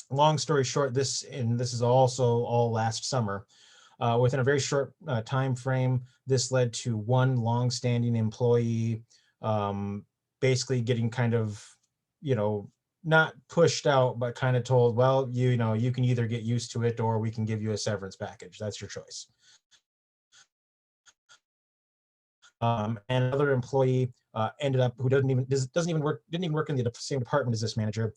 S5: Long story short, this is also all last summer. Within a very short time frame, this led to one long-standing employee basically getting kind of, not pushed out, but kind of told, well, you can either get used to it, or we can give you a severance package. That's your choice. and another employee ended up who didn't even work in the same department as this manager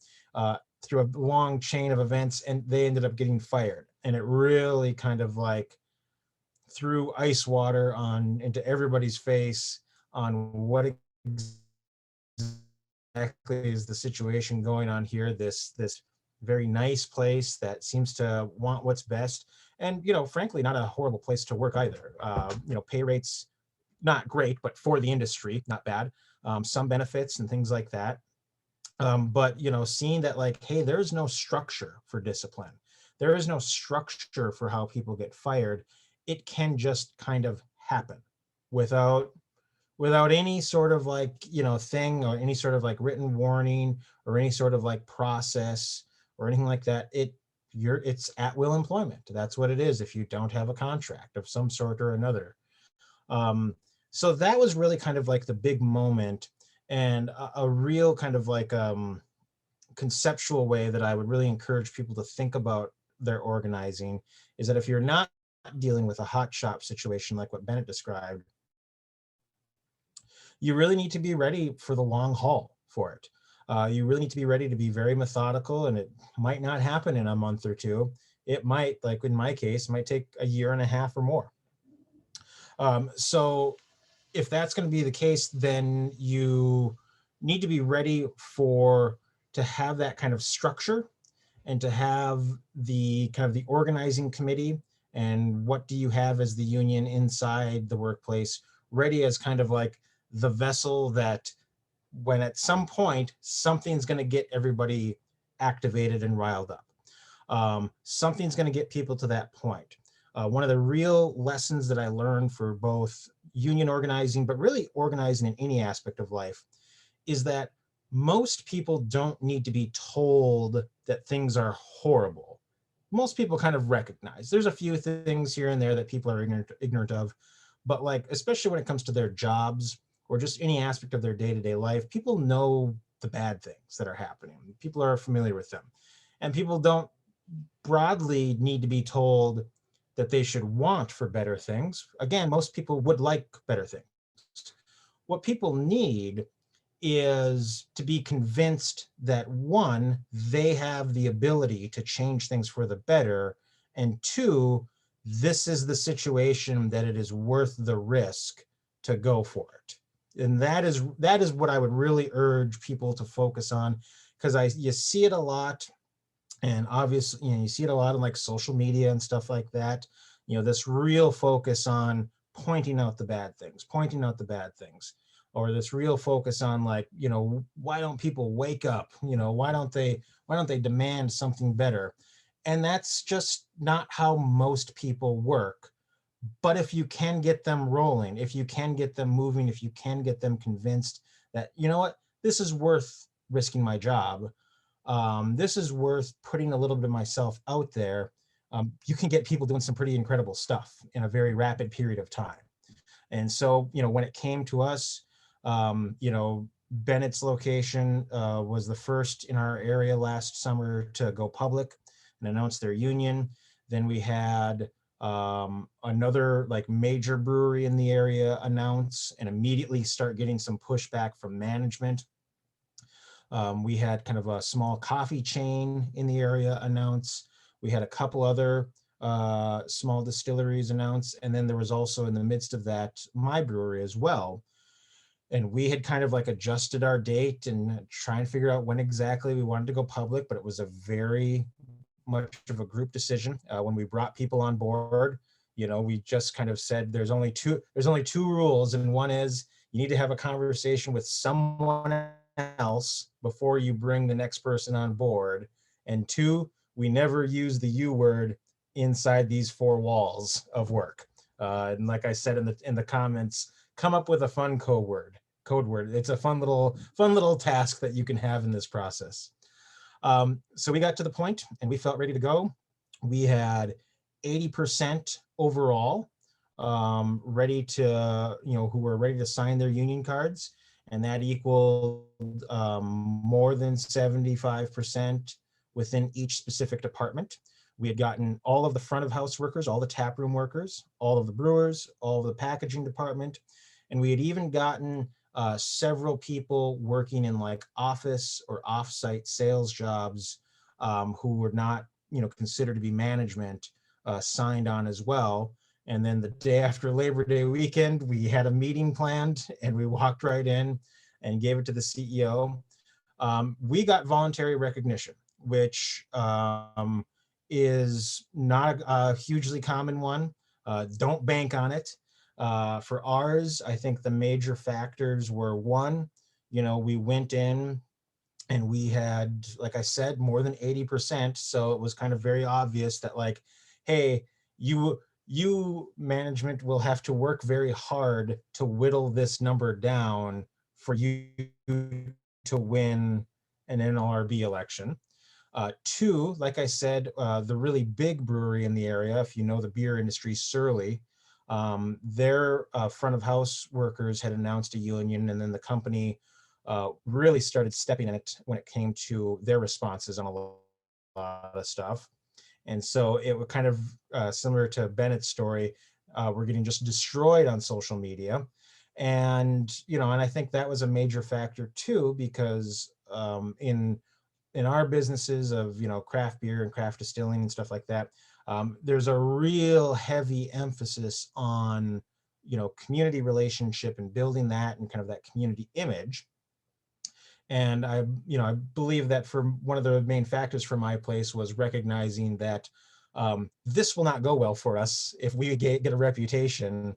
S5: through a long chain of events, and they ended up getting fired. And it really kind of like threw ice water into everybody's face on what exactly is the situation going on here. This very nice place that seems to want what's best, and frankly, not a horrible place to work either. Pay rates not great, but for the industry, not bad. Some benefits and things like that. But seeing that, like, hey, there's no structure for discipline. There is no structure for how people get fired. It can just kind of happen without any sort of like, thing, or any sort of like written warning, or any sort of like process or anything like that. It's at will employment. That's what it is if you don't have a contract of some sort or another. So that was really kind of like the big moment, and a real kind of like conceptual way that I would really encourage people to think about their organizing is that if you're not dealing with a hot shop situation like what Bennett described, you really need to be ready for the long haul for it. You really need to be ready to be very methodical, and it might not happen in a month or two. It might, like in my case, might take a year and a half or more. So if that's going to be the case, then you need to be ready to have that kind of structure, and to have the kind of the organizing committee, and what do you have as the union inside the workplace ready as kind of like the vessel that when at some point something's going to get everybody activated and riled up. Something's going to get people to that point. One of the real lessons that I learned for both union organizing, but really organizing in any aspect of life, is that most people don't need to be told that things are horrible. Most people kind of recognize there's a few things here and there that people are ignorant of, but like, especially when it comes to their jobs or just any aspect of their day-to-day life, people know the bad things that are happening. People are familiar with them, and people don't broadly need to be told that they should want for better things. Again, most people would like better things. What people need is to be convinced that, one, they have the ability to change things for the better, and two, this is the situation that it is worth the risk to go for it. And that is what I would really urge people to focus on, because you see it a lot. And obviously, you see it a lot in like social media and stuff like that. This real focus on pointing out the bad things, or this real focus on like, why don't people wake up? Why don't they demand something better? And that's just not how most people work. But if you can get them rolling, if you can get them moving, if you can get them convinced that, this is worth risking my job. This is worth putting a little bit of myself out there. You can get people doing some pretty incredible stuff in a very rapid period of time. And so, when it came to us, Bennett's location was the first in our area last summer to go public and announce their union. Then we had another like major brewery in the area announce and immediately start getting some pushback from management. We had kind of a small coffee chain in the area announce. We had a couple other small distilleries announce. And then there was also in the midst of that, my brewery as well. And we had kind of like adjusted our date and try and figure out when exactly we wanted to go public, but it was a very much of a group decision. When we brought people on board, we just kind of said, there's only two rules. And one is you need to have a conversation with someone else before you bring the next person on board. And two, we never use the U word inside these four walls of work. And like I said in the comments, come up with a fun code word. It's a fun little task that you can have in this process. So we got to the point and we felt ready to go. We had 80% overall ready to, who were ready to sign their union cards. And that equaled more than 75% within each specific department. We had gotten all of the front of house workers, all the taproom workers, all of the brewers, all of the packaging department, And we had even gotten several people working in like office or offsite sales jobs who were not, considered to be management signed on as well. And then the day after Labor Day weekend, we had a meeting planned and we walked right in and gave it to the CEO. We got voluntary recognition, which is not a hugely common one. Don't bank on it. For ours, I think the major factors were one, we went in and we had, like I said, more than 80%. So it was kind of very obvious that like, hey, you management will have to work very hard to whittle this number down for you to win an NLRB election. Two, like I said, the really big brewery in the area, if you know the beer industry, Surly, their front of house workers had announced a union, and then the company really started stepping in it when it came to their responses on a lot of stuff. And so it was kind of similar to Bennett's story. We're getting just destroyed on social media. And, and I think that was a major factor too, because in our businesses of, craft beer and craft distilling and stuff like that, there's a real heavy emphasis on, community relationship and building that and kind of that community image. And I believe that for one of the main factors for my place was recognizing that this will not go well for us if we get a reputation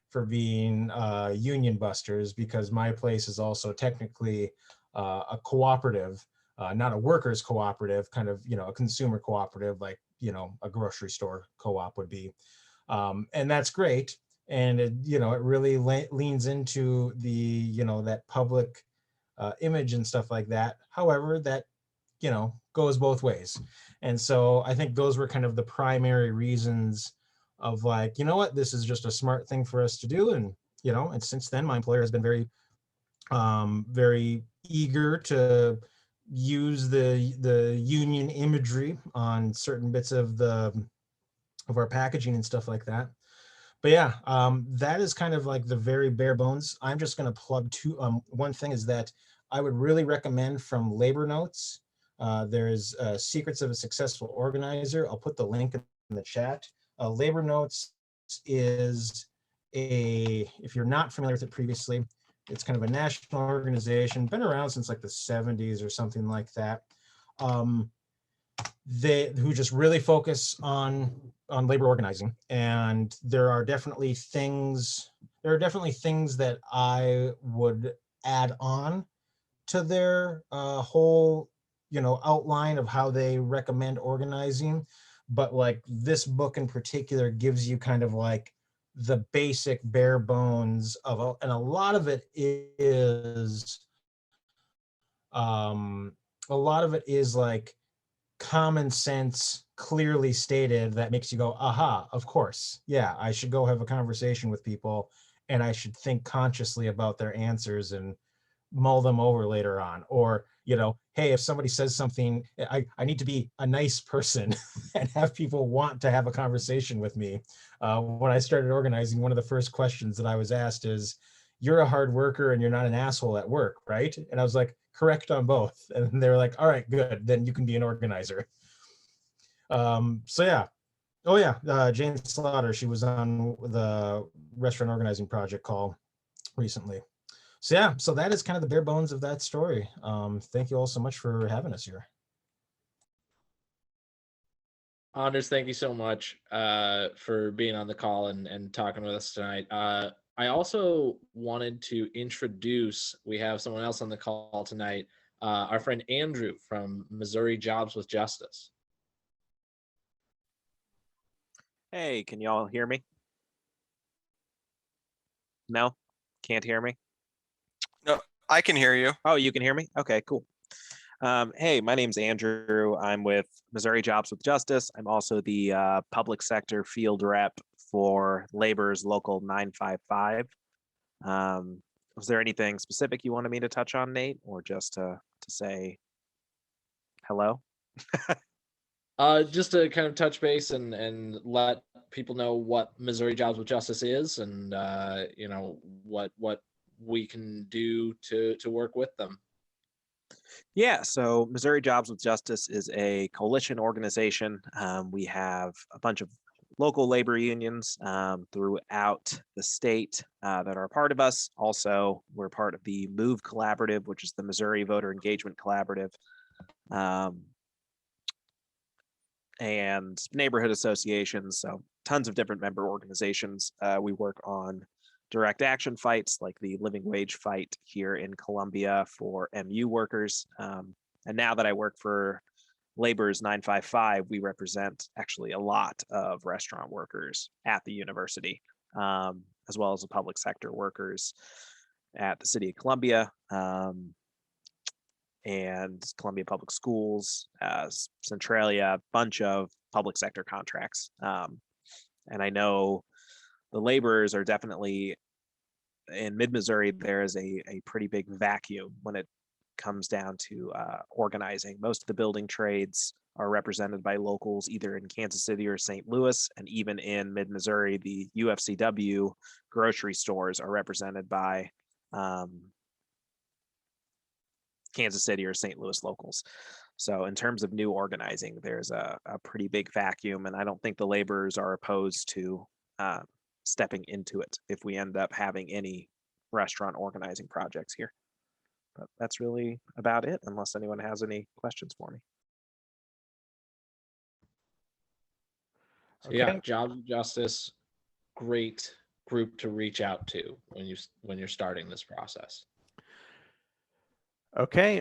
S5: for being union busters, because my place is also technically a cooperative, not a workers cooperative, kind of, a consumer cooperative, like, a grocery store co-op would be. And that's great. And it, it really leans into the, that public image and stuff like that. However, that, goes both ways. And so I think those were kind of the primary reasons of like, what, this is just a smart thing for us to do. And, and since then my employer has been very, very eager to use the union imagery on certain bits of our packaging and stuff like that. But yeah, that is kind of like the very bare bones. I'm just going to plug one thing is that I would really recommend from Labor Notes. There's Secrets of a Successful Organizer. I'll put the link in the chat. Labor Notes is if you're not familiar with it previously, it's kind of a national organization, been around since like the 70s or something like that. Who just really focus on labor organizing. And there are definitely things that I would add on to their whole, outline of how they recommend organizing. But like this book in particular gives you kind of like the basic bare bones of, and a lot of it is like common sense, clearly stated, that makes you go, aha, of course. Yeah, I should go have a conversation with people and I should think consciously about their answers and mull them over later on. Or, hey, if somebody says something, I need to be a nice person and have people want to have a conversation with me. When I started organizing, one of the first questions that I was asked is, you're a hard worker and you're not an asshole at work, right? And I was like, correct on both. And they were like, all right, good, then you can be an organizer. So yeah. Oh yeah, Jane Slaughter, she was on the Restaurant Organizing Project call recently. So yeah, so that is kind of the bare bones of that story. Thank you all so much for having us here.
S2: Anders, thank you so much for being on the call and talking with us tonight. I also wanted to introduce, we have someone else on the call tonight, our friend Andrew from Missouri Jobs with Justice.
S6: Hey, can y'all hear me? No? Can't hear me?
S7: No, I can hear you.
S6: Oh, you can hear me? Okay, cool. Hey, my name's Andrew. I'm with Missouri Jobs with Justice. I'm also the public sector field rep for Labor's Local 955. Was there anything specific you wanted me to touch on, Nate, or just to say hello?
S2: Just to kind of touch base and let people know what Missouri Jobs with Justice is, and you know what we can do to work with them.
S6: Yeah, so Missouri Jobs with Justice is a coalition organization. We have a bunch of local labor unions throughout the state that are a part of us. Also, we're part of the MOVE Collaborative, which is the Missouri Voter Engagement Collaborative, and neighborhood associations. So tons of different member organizations. We work on direct action fights like the living wage fight here in Columbia for MU workers. And now that I work for Labor's 955, we represent actually a lot of restaurant workers at the university, as well as the public sector workers at the city of Columbia, and Columbia Public Schools, Centralia, a bunch of public sector contracts. And I know the laborers are definitely in mid-Missouri. There is a pretty big vacuum when it comes down to organizing. Most of the building trades are represented by locals either in Kansas City or St. Louis, and even in mid-Missouri, the UFCW grocery stores are represented by Kansas City or St. Louis locals. So in terms of new organizing, there's a pretty big vacuum, and I don't think the laborers are opposed to stepping into it if we end up having any restaurant organizing projects here. But that's really about it, unless anyone has any questions for me.
S2: So yeah, Jobs with Justice, great group to reach out to when you're starting this process.
S1: Okay.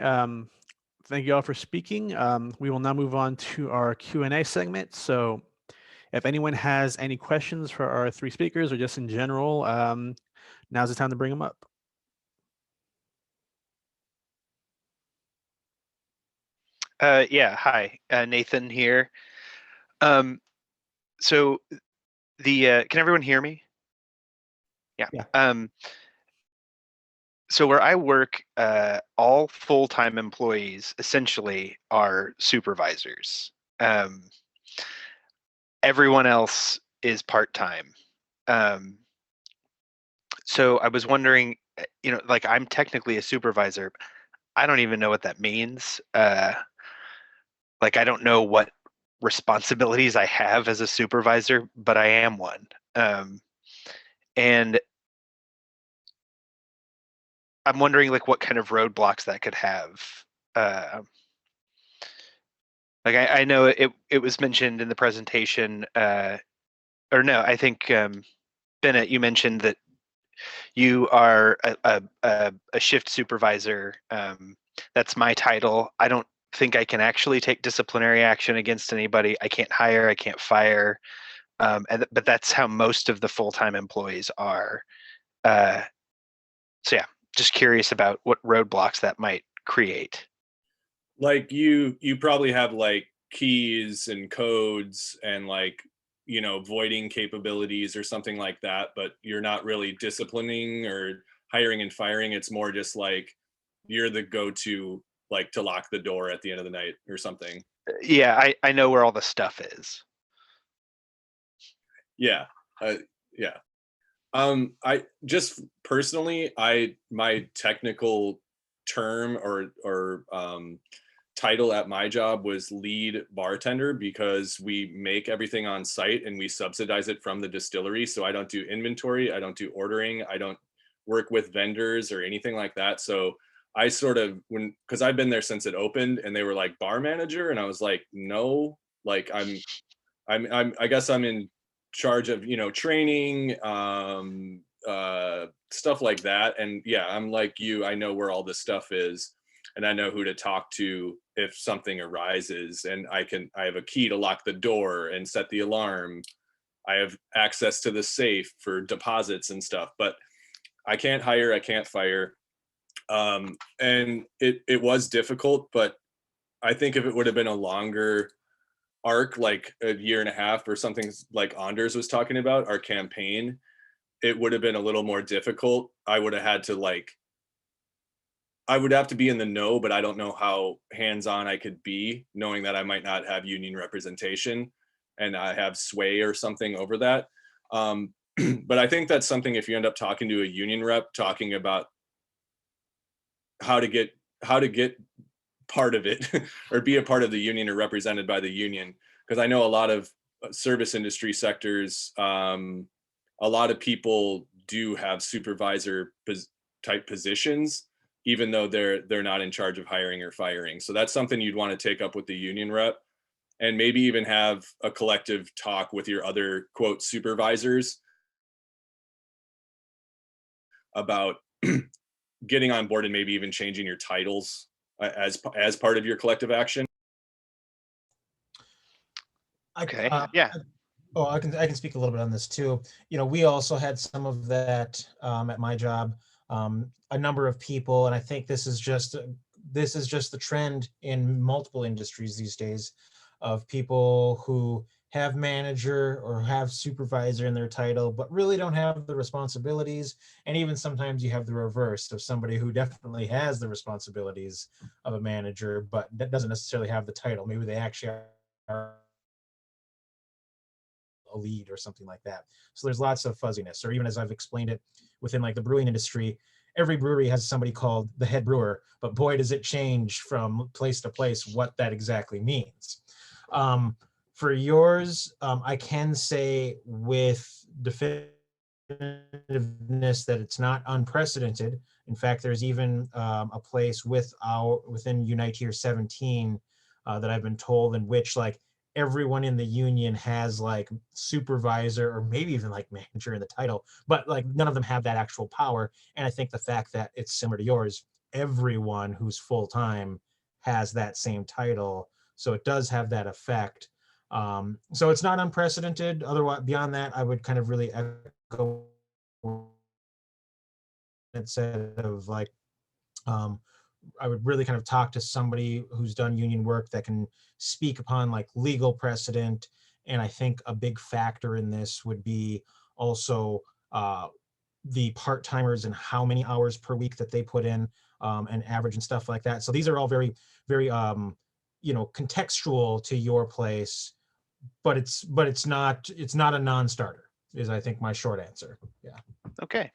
S1: Thank you all for speaking. We will now move on to our Q&A segment. So if anyone has any questions for our three speakers or just in general, now's the time to bring them up.
S8: Yeah, hi, Nathan here. So can everyone hear me? Yeah. So where I work, all full-time employees essentially are supervisors. Everyone else is part-time. So I was wondering, like I'm technically a supervisor. I don't even know what that means. Like I don't know what responsibilities I have as a supervisor, but I am one. And I'm wondering like what kind of roadblocks that could have. Like I know it was mentioned in the presentation, or no, I think Bennett, you mentioned that you are a shift supervisor. That's my title. I don't think I can actually take disciplinary action against anybody. I can't hire, I can't fire, but that's how most of the full-time employees are. So yeah, just curious about what roadblocks that might create.
S4: Like you probably have like keys and codes and like, voiding capabilities or something like that, but you're not really disciplining or hiring and firing. It's more just like you're the go-to, like to lock the door at the end of the night or something.
S8: Yeah, I know where all the stuff is.
S4: Yeah. Yeah. I just personally, my technical term or title at my job was lead bartender, because we make everything on site and we subsidize it from the distillery. So I don't do inventory, I don't do ordering, I don't work with vendors or anything like that. So I sort of, because I've been there since it opened, and they were like bar manager, and I was like, no, like I guess I'm in charge of training, stuff like that. And yeah, I'm like you, I know where all this stuff is, and I know who to talk to if something arises, and I have a key to lock the door and set the alarm. I have access to the safe for deposits and stuff, but I can't hire, I can't fire. And it was difficult, but I think if it would have been a longer arc, like a year and a half or something like Anders was talking about, our campaign, it would have been a little more difficult. I would have had to I would have to be in the know, but I don't know how hands-on I could be, knowing that I might not have union representation and I have sway or something over that. But I think that's something, if you end up talking to a union rep, talking about how to get part of it or be a part of the union or represented by the union. Because I know a lot of service industry sectors, a lot of people do have supervisor type positions, even though they're not in charge of hiring or firing. So that's something you'd want to take up with the union rep, and maybe even have a collective talk with your other quote supervisors about getting on board and maybe even changing your titles as part of your collective action.
S8: Okay. Yeah.
S5: Oh, I can speak a little bit on this too. You know, we also had some of that at my job. A number of people, and I think this is just the trend in multiple industries these days, of people who have manager or have supervisor in their title, but really don't have the responsibilities. And even sometimes you have the reverse of somebody who definitely has the responsibilities of a manager, but that doesn't necessarily have the title. Maybe they actually are a lead or something like that. So there's lots of fuzziness. Or even as I've explained it within like the brewing industry, every brewery has somebody called the head brewer, but boy, does it change from place to place what that exactly means. For yours, I can say with definitiveness that it's not unprecedented. In fact, there's even a place within Unite Here 17 that I've been told, in which like everyone in the union has like supervisor or maybe even like manager in the title, but like none of them have that actual power. And I think the fact that it's similar to yours, everyone who's full-time has that same title. So it does have that effect. So it's not unprecedented. Otherwise, beyond that, I would kind of really echo instead of like, I would really kind of talk to somebody who's done union work that can speak upon like legal precedent. And I think a big factor in this would be also the part-timers and how many hours per week that they put in, and average and stuff like that. So these are all very, very, contextual to your place, but it's not a non-starter, is I think my short answer. Yeah.
S8: Okay.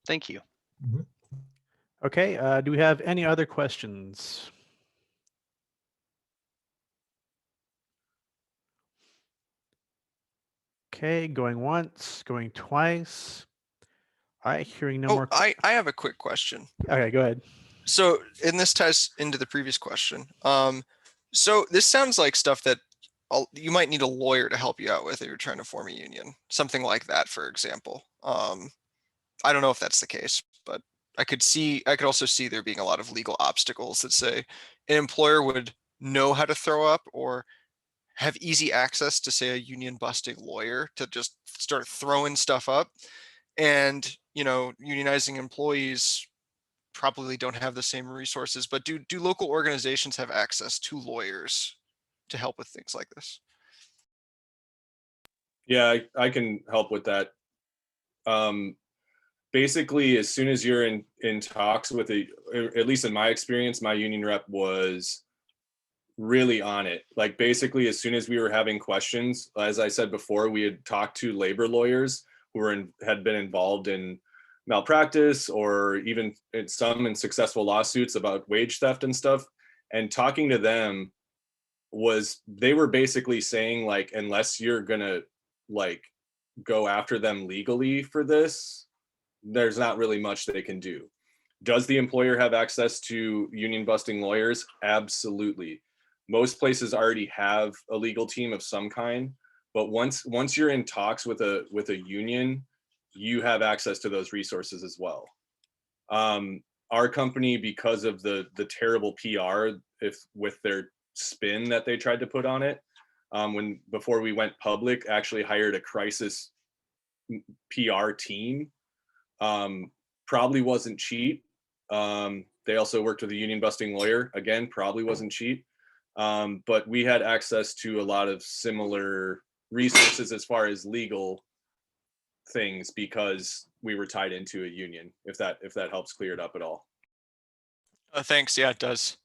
S8: Thank you.
S5: Mm-hmm.
S1: Okay, do we have any other questions? Okay, going once, going twice. All right, hearing no
S7: Oh,
S1: more.
S7: I have a quick question.
S1: Okay, go ahead.
S7: So, and this ties into the previous question. So this sounds like stuff that you might need a lawyer to help you out with if you're trying to form a union, something like that, for example. I don't know if that's the case, but I could also see there being a lot of legal obstacles that say an employer would know how to throw up or have easy access to, say, a union busting lawyer to just start throwing stuff up. And, unionizing employees probably don't have the same resources, but do local organizations have access to lawyers to help with things like this?
S4: Yeah, I can help with that. Basically, as soon as you're in talks with at least in my experience, my union rep was really on it. Like basically, as soon as we were having questions, as I said before, we had talked to labor lawyers who had been involved in malpractice or even in successful lawsuits about wage theft and stuff. And talking to them they were basically saying like, unless you're gonna like go after them legally for this, there's not really much they can do. Does the employer have access to union busting lawyers? Absolutely. Most places already have a legal team of some kind, but once you're in talks with a union, you have access to those resources as well. Our company, because of the terrible PR with their spin that they tried to put on it, before we went public, actually hired a crisis PR team. Probably wasn't cheap. They also worked with a union busting lawyer. Again, probably wasn't cheap. But we had access to a lot of similar resources as far as legal things because we were tied into a union, if that helps clear it up at all.
S7: Thanks. Yeah, it does.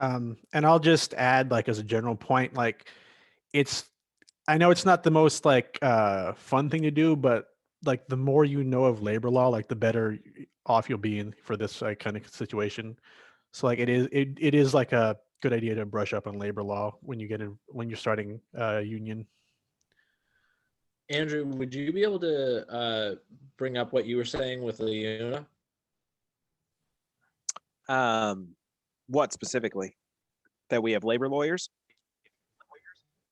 S1: And I'll just add, like, as a general point, like, I know it's not the most like fun thing to do, but like the more you know of labor law, like the better off you'll be in for this like kind of situation. So like it is like a good idea to brush up on labor law when you're starting a union.
S2: Andrew, would you be able to bring up what you were saying with Leona?
S6: What specifically? That we have labor lawyers?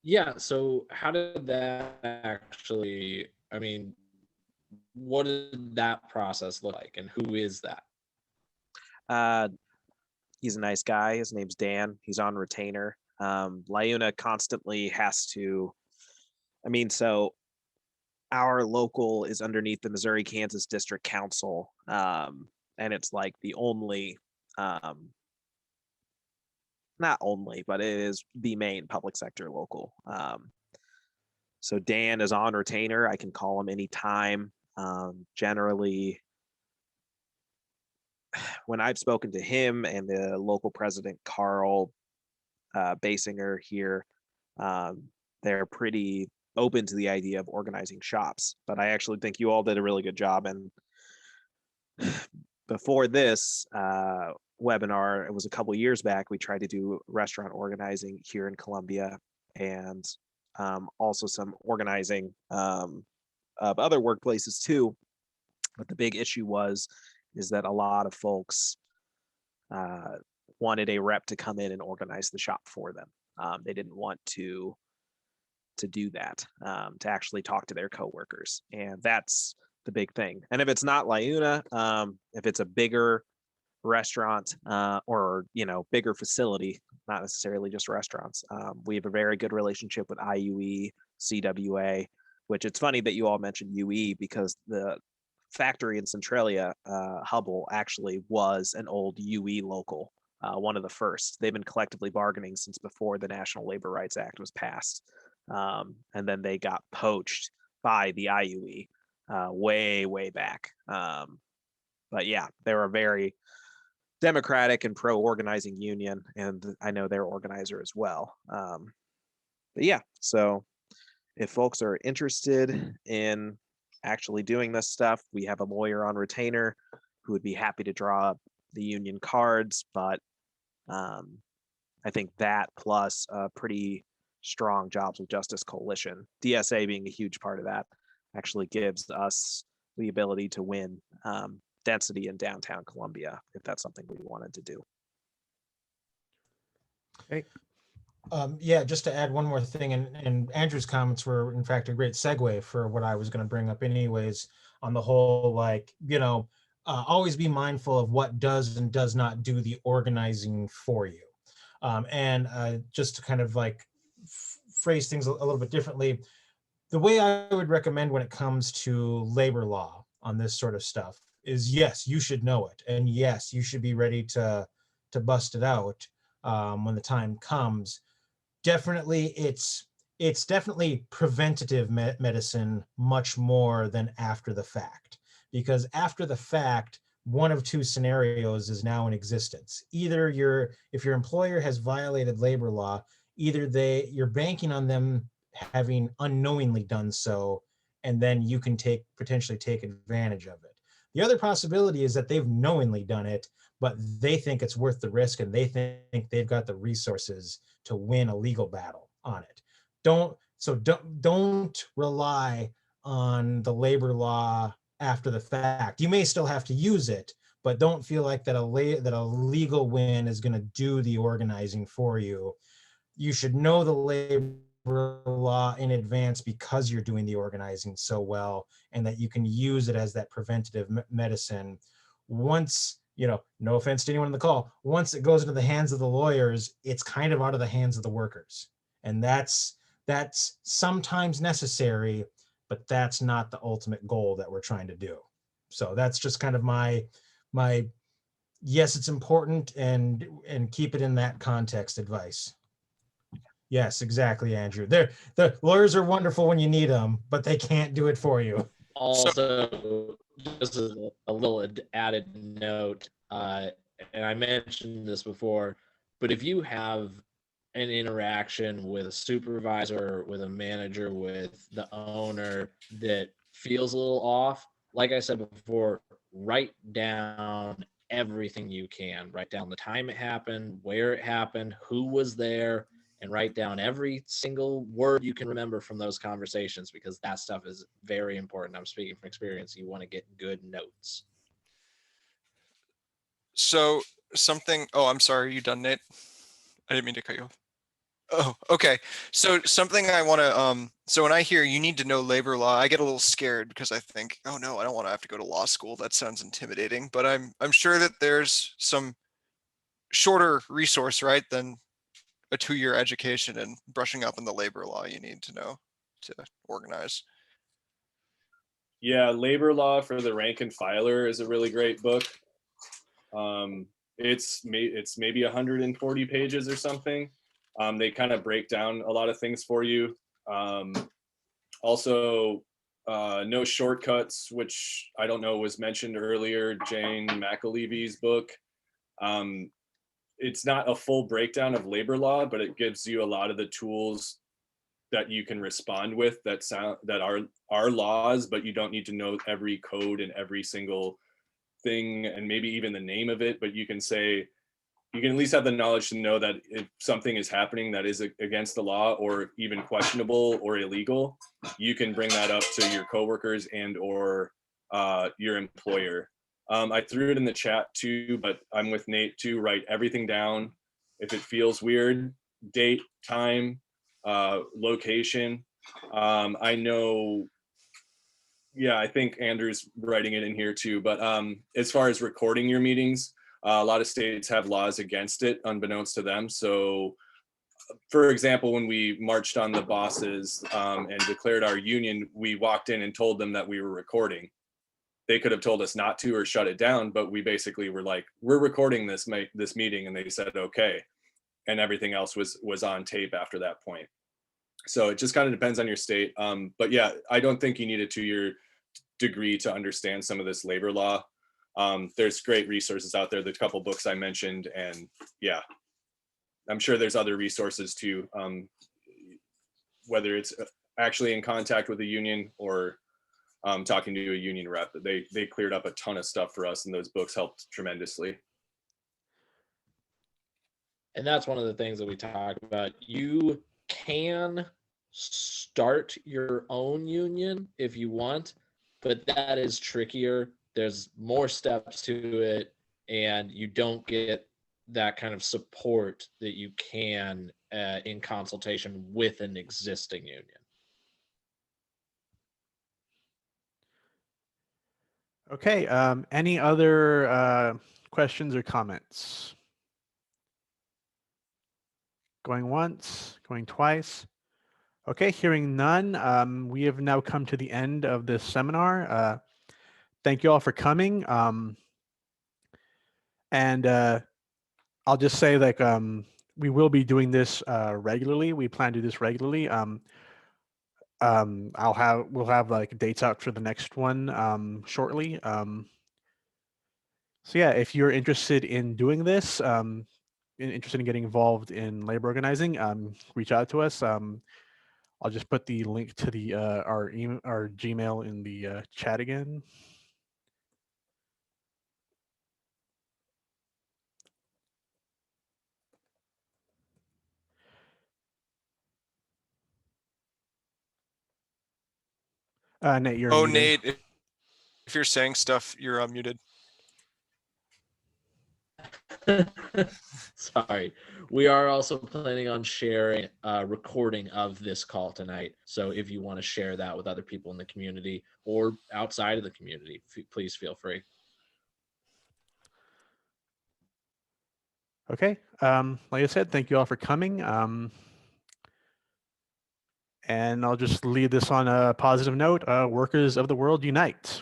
S2: Yeah, so how did that actually, I mean, what did that process look like and who is that?
S6: He's a nice guy. His name's Dan. He's on retainer. Liuna constantly has to, so our local is underneath the Missouri-Kansas District Council. And it's like the only, not only, but it is the main public sector local. So Dan is on retainer. I can call him anytime. Generally, when I've spoken to him and the local president, Carl Basinger here, they're pretty open to the idea of organizing shops. But I actually think you all did a really good job. And before this webinar, it was a couple years back, we tried to do restaurant organizing here in Columbia, and also some organizing of other workplaces too. But the big issue is that a lot of folks wanted a rep to come in and organize the shop for them. They didn't want to do that, to actually talk to their coworkers, and that's the big thing. And if it's not Liuna, if it's a bigger restaurant or bigger facility, not necessarily just restaurants, we have a very good relationship with IUE, CWA, which it's funny that you all mentioned UE because the factory in Centralia, Hubble, actually was an old UE local, one of the first. They've been collectively bargaining since before the National Labor Rights Act was passed, and then they got poached by the IUE way back. But yeah, they were a very democratic and pro-organizing union, and I know their organizer as well. But yeah, so if folks are interested in actually doing this stuff, we have a lawyer on retainer who would be happy to draw up the union cards. But I think that plus a pretty strong Jobs with Justice coalition, DSA being a huge part of that, actually gives us the ability to win density in downtown Columbia if that's something we wanted to do.
S1: Okay.
S5: Yeah, just to add one more thing, and Andrew's comments were in fact a great segue for what I was going to bring up anyways, on the whole, always be mindful of what does and does not do the organizing for you. And just to kind of phrase things a little bit differently, the way I would recommend when it comes to labor law on this sort of stuff is, yes, you should know it, and yes, you should be ready to bust it out when the time comes. Definitely, it's definitely preventative medicine much more than after the fact, because after the fact, one of two scenarios is now in existence. Either if your employer has violated labor law, either you're banking on them having unknowingly done so, and then you can potentially take advantage of it. The other possibility is that they've knowingly done it, but they think it's worth the risk and they think they've got the resources to win a legal battle on it. Don't rely on the labor law after the fact. You may still have to use it, but don't feel like that a legal win is going to do the organizing for you. You should know the labor law in advance because you're doing the organizing so well, and that you can use it as that preventative medicine. Once, no offense to anyone on the call, once it goes into the hands of the lawyers, it's kind of out of the hands of the workers. And that's sometimes necessary, but that's not the ultimate goal that we're trying to do. So that's just kind of my yes, it's important, and keep it in that context advice. Yes, exactly, Andrew. The lawyers are wonderful when you need them, but they can't do it for you.
S2: Also, just a little added note, and I mentioned this before, but if you have an interaction with a supervisor, with a manager, with the owner that feels a little off, like I said before, write down everything you can. Write down the time it happened, where it happened, who was there, and write down every single word you can remember from those conversations, because that stuff is very important. I'm speaking from experience. You want to get good notes.
S7: So something, oh, I'm sorry, are you done, Nate? I didn't mean to cut you off. Oh, okay. So something I want to, so when I hear you need to know labor law, I get a little scared because I think, oh no, I don't want to have to go to law school. That sounds intimidating, but I'm sure that there's some shorter resource, right, than a 2-year education and brushing up on the labor law you need to know to organize.
S4: Yeah, Labor Law for the Rank and Filer is a really great book. It's maybe 140 pages or something. They kind of break down a lot of things for you. Also, No Shortcuts, which I don't know was mentioned earlier, Jane McAlevy's book. It's not a full breakdown of labor law, but it gives you a lot of the tools that you can respond with that are laws, but you don't need to know every code and every single thing and maybe even the name of it, but you can at least have the knowledge to know that if something is happening that is against the law or even questionable or illegal, you can bring that up to your coworkers and or your employer. I threw it in the chat too, but I'm with Nate too. Write everything down. If it feels weird, date, time, location. I know, yeah, I think Andrew's writing it in here too, but as far as recording your meetings, a lot of states have laws against it, unbeknownst to them. So for example, when we marched on the bosses and declared our union, we walked in and told them that we were recording. They could have told us not to or shut it down, but we basically were like, we're recording this meeting, and they said, okay. And everything else was on tape after that point. So it just kind of depends on your state. But yeah, I don't think you need a 2-year degree to understand some of this labor law. There's great resources out there. The couple books I mentioned, and yeah, I'm sure there's other resources too, whether it's actually in contact with a union or talking to a union rep. They cleared up a ton of stuff for us, and those books helped tremendously.
S2: And that's one of the things that we talk about. You can start your own union if you want, but that is trickier. There's more steps to it, and you don't get that kind of support that you can in consultation with an existing union.
S1: Okay. Any other questions or comments? Going once, going twice. Okay, hearing none, we have now come to the end of this seminar. Thank you all for coming. And I'll just say, like, we will be doing this regularly. We plan to do this regularly. We'll have like dates out for the next one shortly. So yeah, if you're interested in doing this, interested in getting involved in labor organizing, reach out to us. I'll just put the link to the our Gmail in the chat again. Nate, you're
S7: Oh,
S1: muted.
S7: Nate, if you're saying stuff, you're unmuted.
S2: Sorry. We are also planning on sharing a recording of this call tonight. So if you want to share that with other people in the community or outside of the community, please feel free.
S1: Okay. Like I said, thank you all for coming. And I'll just leave this on a positive note. Workers of the world unite.